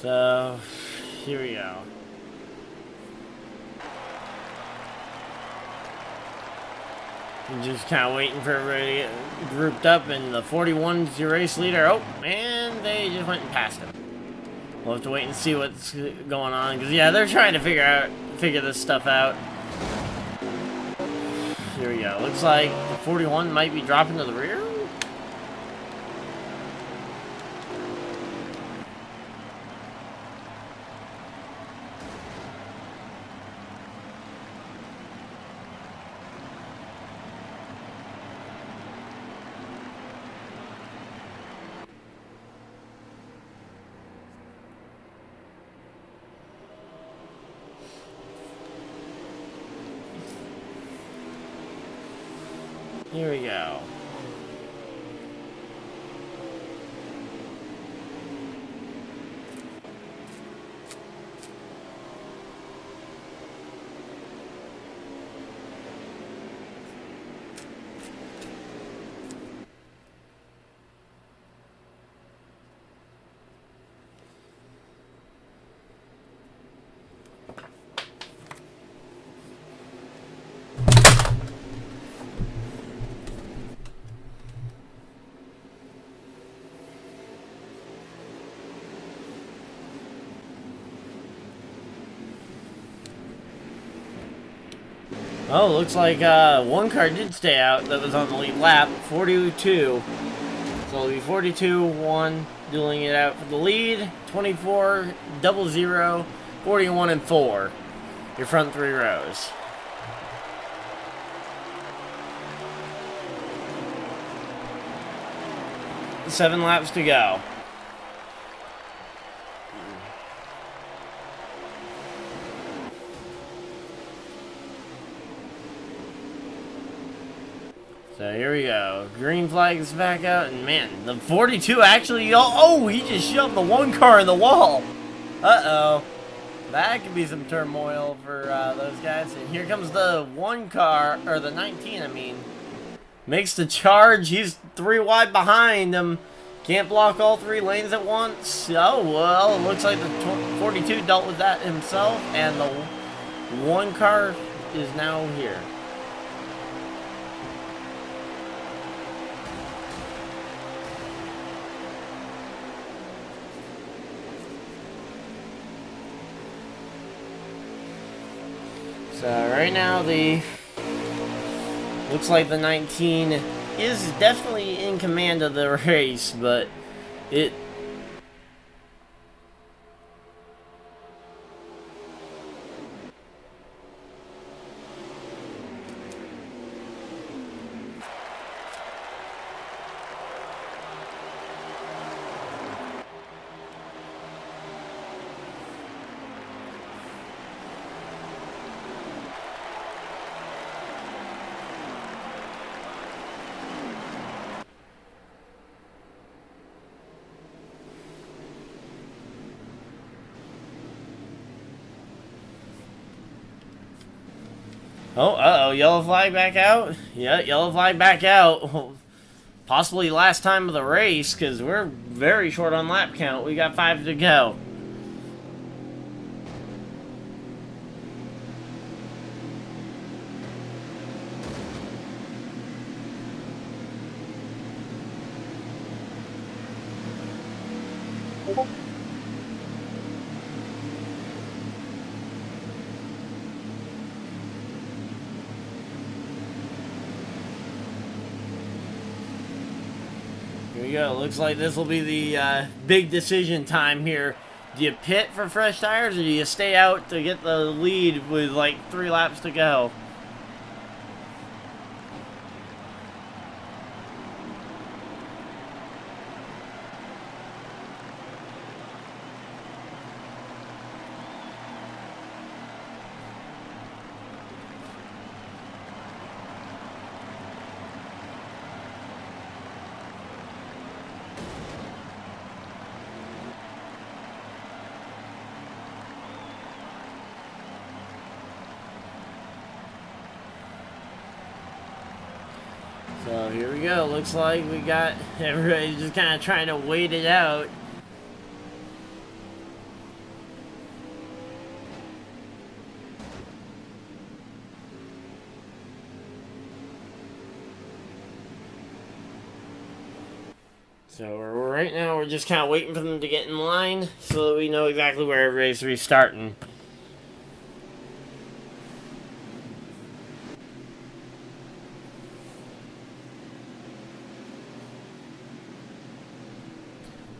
So, here we go. I'm just kind of waiting for everybody to get grouped up, and the 41's your race leader. Oh, man, they just went and passed him. We'll have to wait and see what's going on, because, yeah, they're trying to figure this stuff out. Here we go. Looks like the 41 might be dropping to the rear. Here we go. Oh, looks like one car did stay out that was on the lead lap, 42. So it'll be 42-1, dueling it out for the lead, 24-0, 41 and 4. Your front three rows. Seven laps to go. So here we go. Green flag is back out, and man, the 42 actually. Oh, he just shoved the one car in the wall. Uh-oh. That could be some turmoil for those guys. And here comes the one car, or the 19, I mean. Makes the charge. He's 3 wide behind him. Can't block all 3 lanes at once. Oh, well, it looks like the 42 dealt with that himself, and the one car is now here. So right now looks like the 19 is definitely in command of the race, but it Oh, uh-oh, yellow flag back out? Yeah, yellow flag back out. Possibly last time of the race, because we're very short on lap count. We got 5 to go. Here we go. Looks like this will be the big decision time here. Do you pit for fresh tires, or do you stay out to get the lead with like 3 laps to go? So here we go. Looks like we got everybody just kind of trying to wait it out. So right now we're just kind of waiting for them to get in line so that we know exactly where everybody's restarting.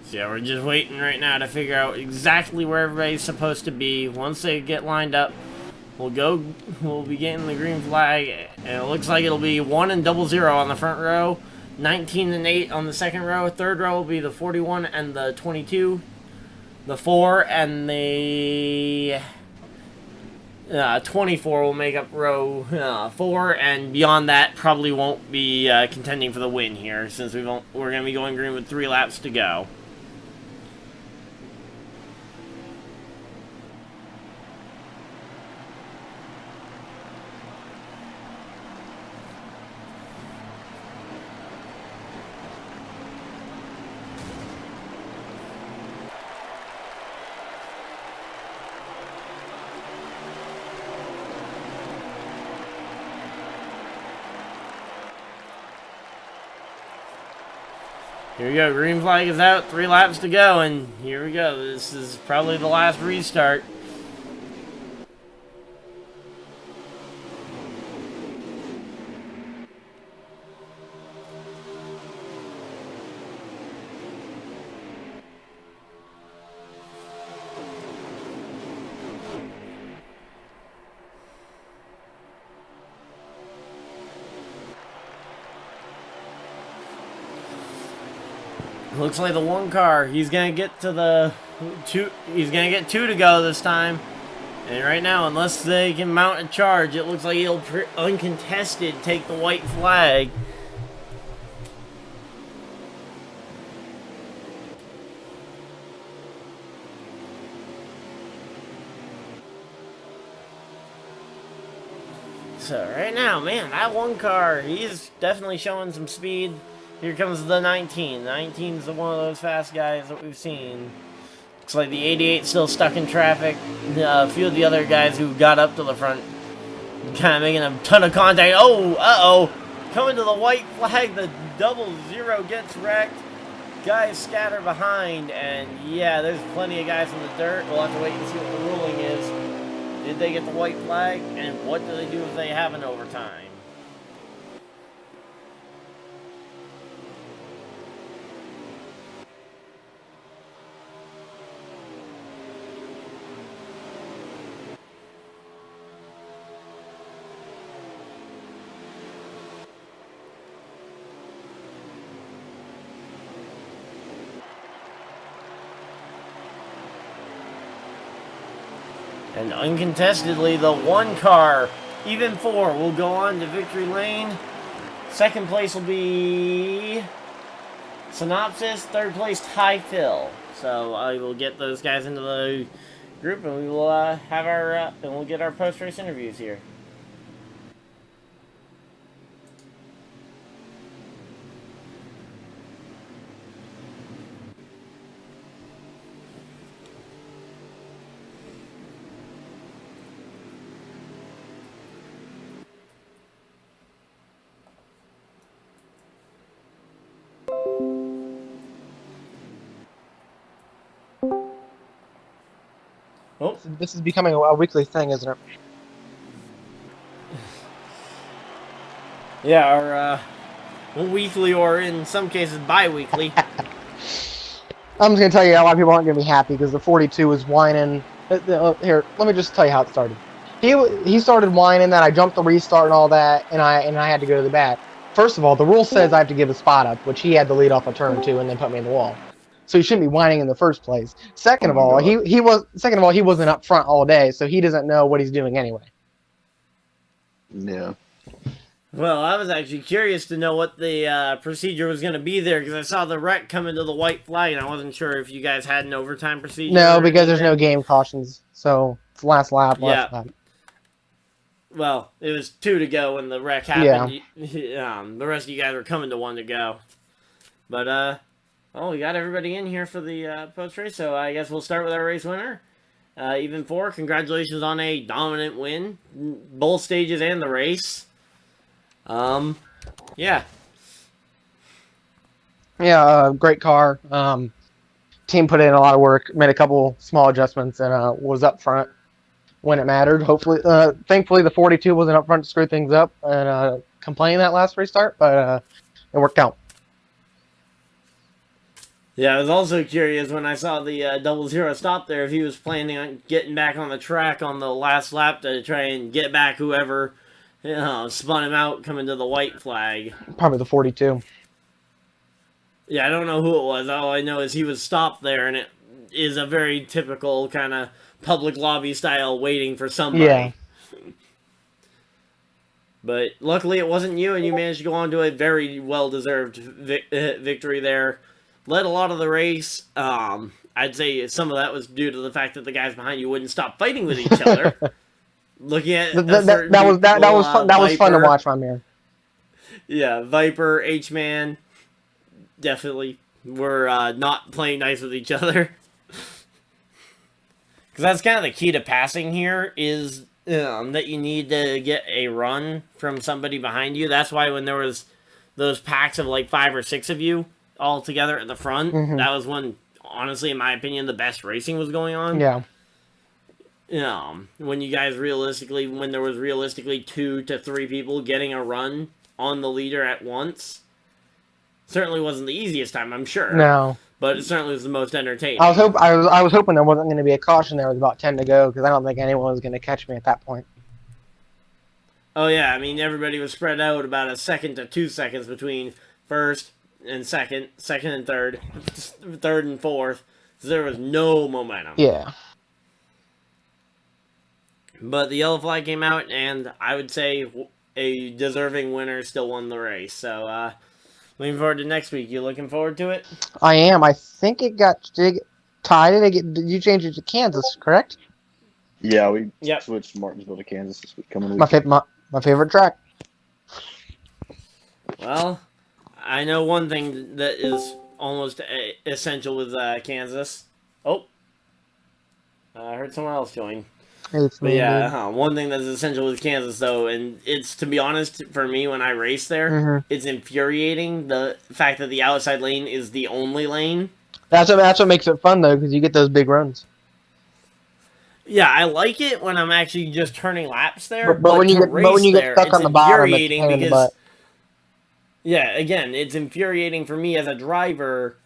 So yeah, we're just waiting right now to figure out exactly where everybody's supposed to be. Once they get lined up, we'll be getting the green flag, and it looks like it'll be 1 and 00 on the front row, 19 and 8 on the second row. Third row will be the 41 and the 22, the 4 and the 24 will make up row 4, and beyond that probably won't be contending for the win here, since we're going to be going green with 3 laps to go. Here we go, green flag is out, 3 laps to go, and here we go. This is probably the last restart. Looks like the 1 car, he's gonna get to the 2. He's gonna get 2 to go this time. And right now, unless they can mount a charge, it looks like he'll uncontested take the white flag. So right now, man, that 1 car, he's definitely showing some speed. Here comes the 19. 19's one of those fast guys that we've seen. Looks like the 88's still stuck in traffic. A few of the other guys who got up to the front kind of making a ton of contact. Oh, uh-oh. Coming to the white flag, the 00 gets wrecked. Guys scatter behind, and yeah, there's plenty of guys in the dirt. We'll have to wait and see what the ruling is. Did they get the white flag? And what do they do if they have an overtime? And uncontestedly, the 1 car, even 4, will go on to victory lane. Second place will be Synopsis. Third place, Ty Phil. So I will get those guys into the group, and we will have our and we'll get our post-race interviews here. Oh, this is becoming a weekly thing, isn't it? Yeah, our weekly, or in some cases bi-weekly. I'm just going to tell you, a lot of people aren't going to be happy because the 42 was whining. Here, let me just tell you how it started. He started whining that I jumped the restart and all that, and I had to go to the bat. First of all, the rule says I have to give a spot up, which he had to lead off a turn 2 and then put me in the wall. So he shouldn't be whining in the first place. Second of all, he wasn't up front all day, so he doesn't know what he's doing anyway. Yeah. Well, I was actually curious to know what the procedure was going to be there, because I saw the wreck come into the white flag, and I wasn't sure if you guys had an overtime procedure. No, because there's no game cautions, so it's last lap. Well, it was 2 to go when the wreck happened. Yeah. The rest of you guys were coming to 1 to go. But, well, we got everybody in here for the post-race, so I guess we'll start with our race winner. Even 4, congratulations on a dominant win. Both stages and the race. Yeah. Yeah, great car. Team put in a lot of work, made a couple small adjustments, and was up front when it mattered. Hopefully, thankfully, the 42 wasn't up front to screw things up and complain that last restart, but it worked out. Yeah, I was also curious when I saw the 00 stop there if he was planning on getting back on the track on the last lap to try and get back whoever spun him out coming to the white flag. Probably the 42. Yeah, I don't know who it was. All I know is he was stopped there, and it is a very typical kind of public lobby style waiting for somebody. Yeah. But luckily it wasn't you, and you managed to go on to a very well-deserved victory there. Led a lot of the race. I'd say some of that was due to the fact that the guys behind you wouldn't stop fighting with each other. Looking at that was fun. That was fun to watch, my man. Yeah, Viper, H-Man, definitely were not playing nice with each other. Because that's kind of the key to passing here is that you need to get a run from somebody behind you. That's why when there was those packs of like 5 or 6 of you all together at the front, that was when, honestly, in my opinion, the best racing was going on. Yeah. When you guys when there was realistically 2 to 3 people getting a run on the leader at once, certainly wasn't the easiest time, I'm sure. No. But it certainly was the most entertaining. I was hoping there wasn't going to be a caution there with about 10 to go, because I don't think anyone was going to catch me at that point. Oh yeah, I mean everybody was spread out about a second to 2 seconds between first and second and third and fourth. So there was no momentum. Yeah. But the yellow flag came out, and I would say a deserving winner still won the race. So, looking forward to next week. You looking forward to it? I am. I think it got tied. Did you change it to Kansas, correct? Yeah, we switched Martinsville to Kansas this week. Coming week. My favorite track. Well, I know one thing that is almost essential with Kansas. Oh, I heard someone else join. But yeah, one thing that's essential with Kansas, though, and it's, to be honest, for me, when I race there, it's infuriating, the fact that the outside lane is the only lane. That's what makes it fun, though, because you get those big runs. Yeah, I like it when I'm actually just turning laps there. But when you get stuck on the bottom, it's pain in the butt. Yeah, again, it's infuriating for me as a driver.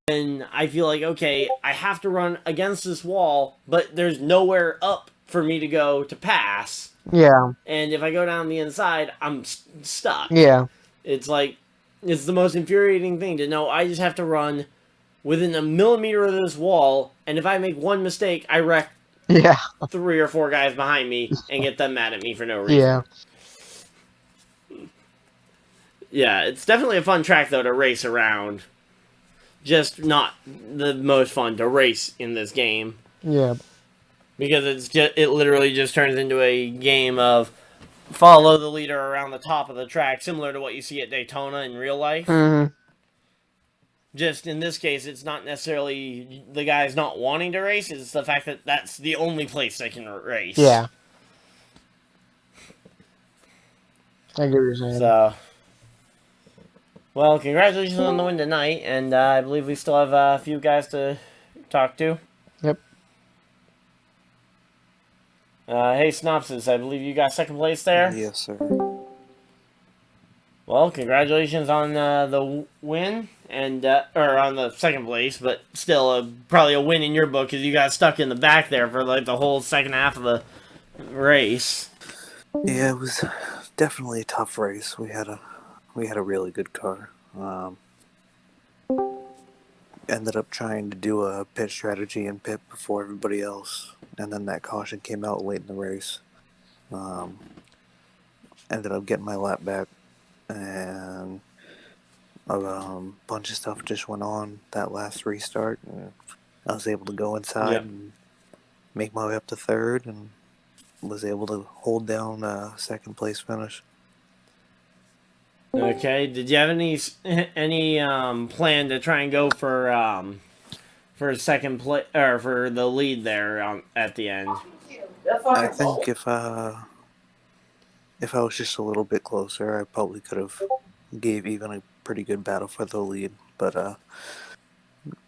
And I feel like, okay, I have to run against this wall, but there's nowhere up for me to go to pass. Yeah. And if I go down the inside, I'm stuck. Yeah. It's like, it's the most infuriating thing to know I just have to run within a millimeter of this wall, and if I make one mistake, I wreck 3 or 4 guys behind me and get them mad at me for no reason. Yeah. Yeah, it's definitely a fun track, though, to race around. Just not the most fun to race in this game. Yeah. Because it literally just turns into a game of follow the leader around the top of the track, similar to what you see at Daytona in real life. Mm-hmm. Just in this case, it's not necessarily the guys not wanting to race, it's the fact that that's the only place they can race. Yeah. I get what you're saying. So, well, congratulations on the win tonight, and I believe we still have a few guys to talk to. Yep. Hey, Synopsis, I believe you got second place there? Yes, sir. Well, congratulations on the win, and or on the second place, but still probably a win in your book because you got stuck in the back there for like the whole second half of the race. Yeah, it was definitely a tough race. We had a really good car. Ended up trying to do a pit strategy and pit before everybody else, and then that caution came out late in the race. Ended up getting my lap back, and a bunch of stuff just went on that last restart, and I was able to go inside and make my way up to third, and was able to hold down a second place finish. Okay. Did you have any plan to try and go for second place or for the lead there at the end? I think if I was just a little bit closer, I probably could have gave even a pretty good battle for the lead. But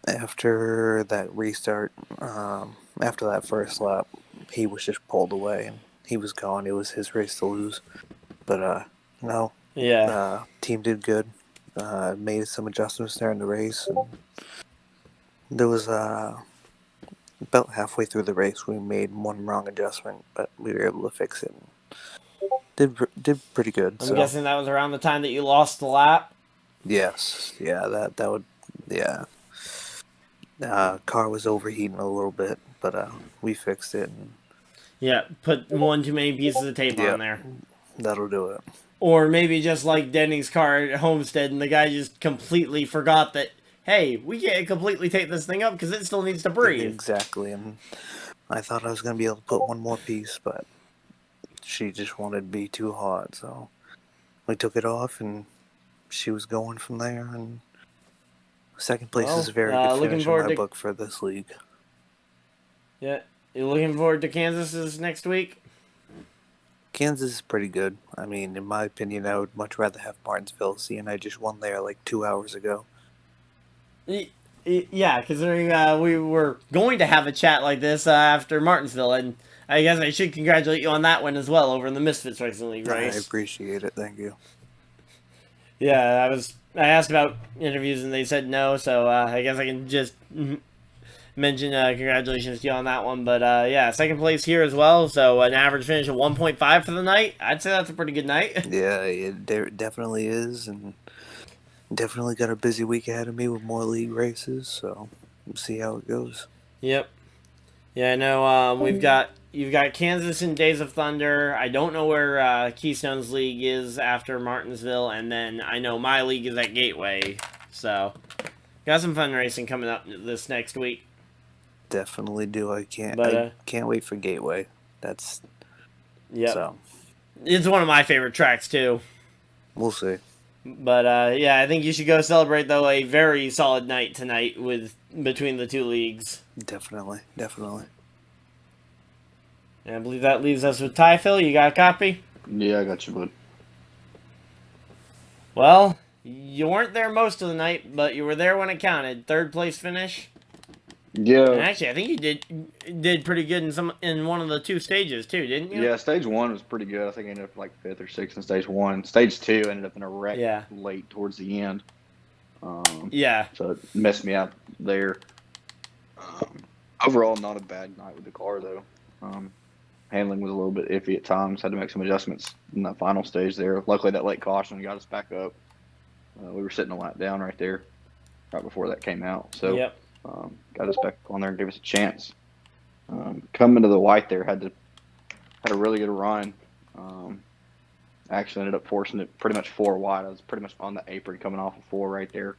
after that restart, after that first lap, he was just pulled away and he was gone. It was his race to lose. But no, Yeah. Team did good. Made some adjustments there in the race. And there was about halfway through the race, we made one wrong adjustment, but we were able to fix it. Did pretty good. I'm guessing that was around the time that you lost the lap. Yes, yeah, that would, yeah. Car was overheating a little bit, but we fixed it. And, yeah, put one too many pieces of tape on there. That'll do it. Or maybe just like Denny's car at Homestead, and the guy just completely forgot that, hey, we can't completely tape this thing up because it still needs to breathe. Exactly, and I thought I was going to be able to put one more piece, but she just wanted to be too hot, so we took it off, and she was going from there, and second place is a very good finish in my book for this league. Yeah, you looking forward to Kansas next week? Kansas is pretty good. I mean, in my opinion, I would much rather have Martinsville, seeing I just won there like 2 hours ago. Yeah, considering we were going to have a chat like this after Martinsville, and I guess I should congratulate you on that one as well over in the Misfits Racing League race. I appreciate it, thank you. Yeah, I asked about interviews and they said no, so I guess I can just mention congratulations to you on that one. But yeah, second place here as well, so an average finish of 1.5 for the night. I'd say that's a pretty good night. Yeah, it definitely is, and definitely got a busy week ahead of me with more league races, so we'll see how it goes. Yep. Yeah, I know you've got Kansas and Days of Thunder. I don't know where Keystone's league is after Martinsville, and then I know my league is at Gateway. So, got some fun racing coming up this next week. Definitely do. I can't wait for Gateway. That's So it's one of my favorite tracks too. We'll see. But yeah, I think you should go celebrate though a very solid night tonight between the two leagues. Definitely. And I believe that leaves us with Ty. Phil, you got a copy? Yeah, I got you, bud. Well, you weren't there most of the night, but you were there when it counted. Third place finish. Yeah. And actually, I think you did pretty good in one of the two stages too, didn't you? Yeah, stage one was pretty good. I think I ended up like 5th or 6th in stage one. Stage two ended up in a wreck late towards the end. So it messed me up there. Overall, not a bad night with the car though. Handling was a little bit iffy at times. Had to make some adjustments in that final stage there. Luckily, that late caution got us back up. We were sitting a lap down right there, right before that came out. So got us back on there and gave us a chance. Coming to the white there, had a really good run. Actually ended up forcing it pretty much 4 wide. I was pretty much on the apron coming off of 4 right there.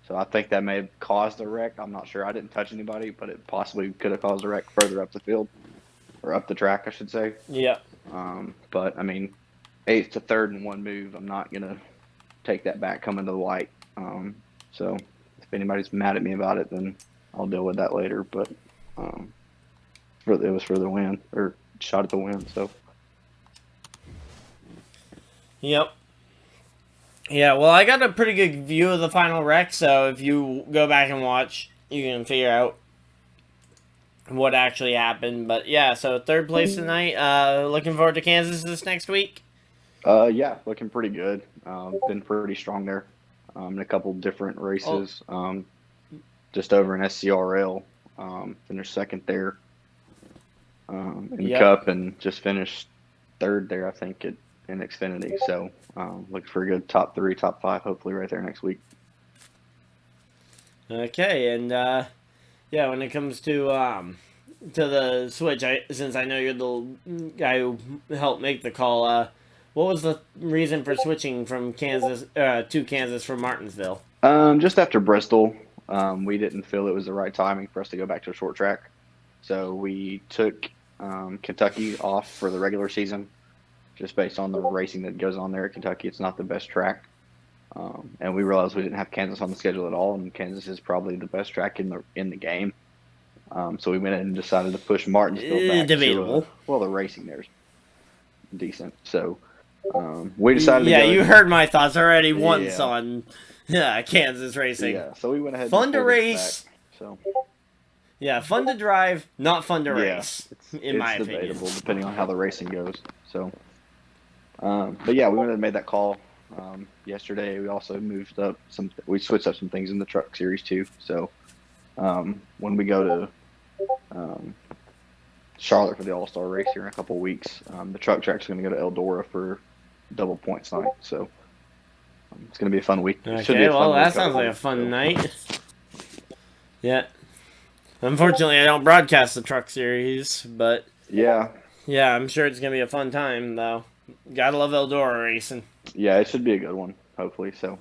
So I think that may have caused a wreck. I'm not sure. I didn't touch anybody, but it possibly could have caused a wreck further up the field. Or up the track, I should say. Yeah. But, I mean, 8th to 3rd in one move. I'm not going to take that back coming to the white. So if anybody's mad at me about it, then I'll deal with that later. But it was for the win, or shot at the win. So. Yep. Yeah, well, I got a pretty good view of the final wreck, so if you go back and watch, you can figure out what actually happened. But yeah, so third place tonight. Looking forward to Kansas this next week. Yeah, looking pretty good. Been pretty strong there in a couple different races. Just over in SCRL, finished 2nd there in the Cup, and just finished 3rd there, I think, in Xfinity. So looking for a good top 3, top 5, hopefully right there next week. Okay, and yeah, when it comes to the switch, since I know you're the guy who helped make the call, what was the reason for switching from Kansas to Kansas from Martinsville? Just after Bristol, we didn't feel it was the right timing for us to go back to a short track, so we took Kentucky off for the regular season, just based on the racing that goes on there at Kentucky. It's not the best track. And we realized we didn't have Kansas on the schedule at all, and Kansas is probably the best track in the game. So we went in and decided to push Martinsville back. Debatable. Well, the racing there's decent. So we decided to go. You heard my thoughts already once on Kansas racing. Yeah, so we went ahead. Fun and to pulled it race. back, so Yeah, fun to drive, not fun to yeah, race, in it's my debatable opinion. depending on how the racing goes. So, but yeah, we went ahead and made that call yesterday. We also moved up we switched up some things in the truck series too. So when we go to Charlotte for the All-Star race here in a couple of weeks, the truck track's going to go to Eldora for double points night. So it's going to be a fun week. It should be Okay, a fun well, that week, sounds like a hopefully. fun So, night. Yeah. Unfortunately, I don't broadcast the truck series, but yeah, I'm sure it's going to be a fun time, though. Gotta love Eldora racing. yeah, it should be a good one, hopefully. So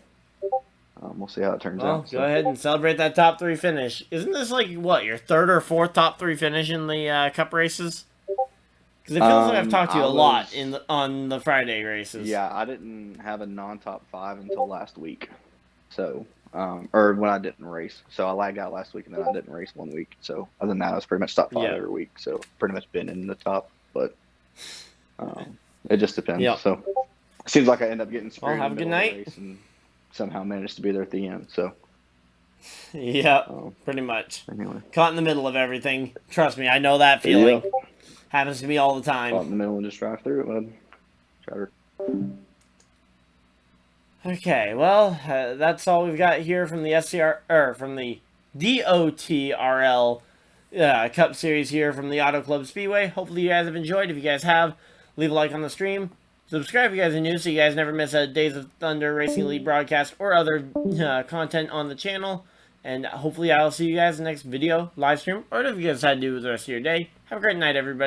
we'll see how it turns Well, out. go ahead and celebrate that top 3 finish. Isn't this like, what, your 3rd or 4th top 3 finish in the Cup races? Because it feels like I've talked to you a lot on the Friday races. Yeah, I didn't have a non-top 5 until last week. So, or when I didn't race. So I lagged out last week, and then I didn't race 1 week. So other than that, I was pretty much top 5 every week. So pretty much been in the top, but it just depends. Yep. So it seems like I end up getting screwed. Well, have a good night. Race and somehow managed to be there at the end. So Yeah, pretty much. anyway, Caught in the middle of everything. Trust me, I know that feeling. Yep. Happens to me all the Caught in time. the middle and just drive through it, bud. Okay, well, that's all we've got here from the from the DoTRL Cup Series here from the Auto Club Speedway. Hopefully you guys have enjoyed. If you guys have, leave a like on the stream. Subscribe if you guys are new so you guys never miss a Days of Thunder Racing League broadcast or other content on the channel. And hopefully I'll see you guys in the next video, live stream, or whatever you guys decide to do with the rest of your day. Have a great night, everybody.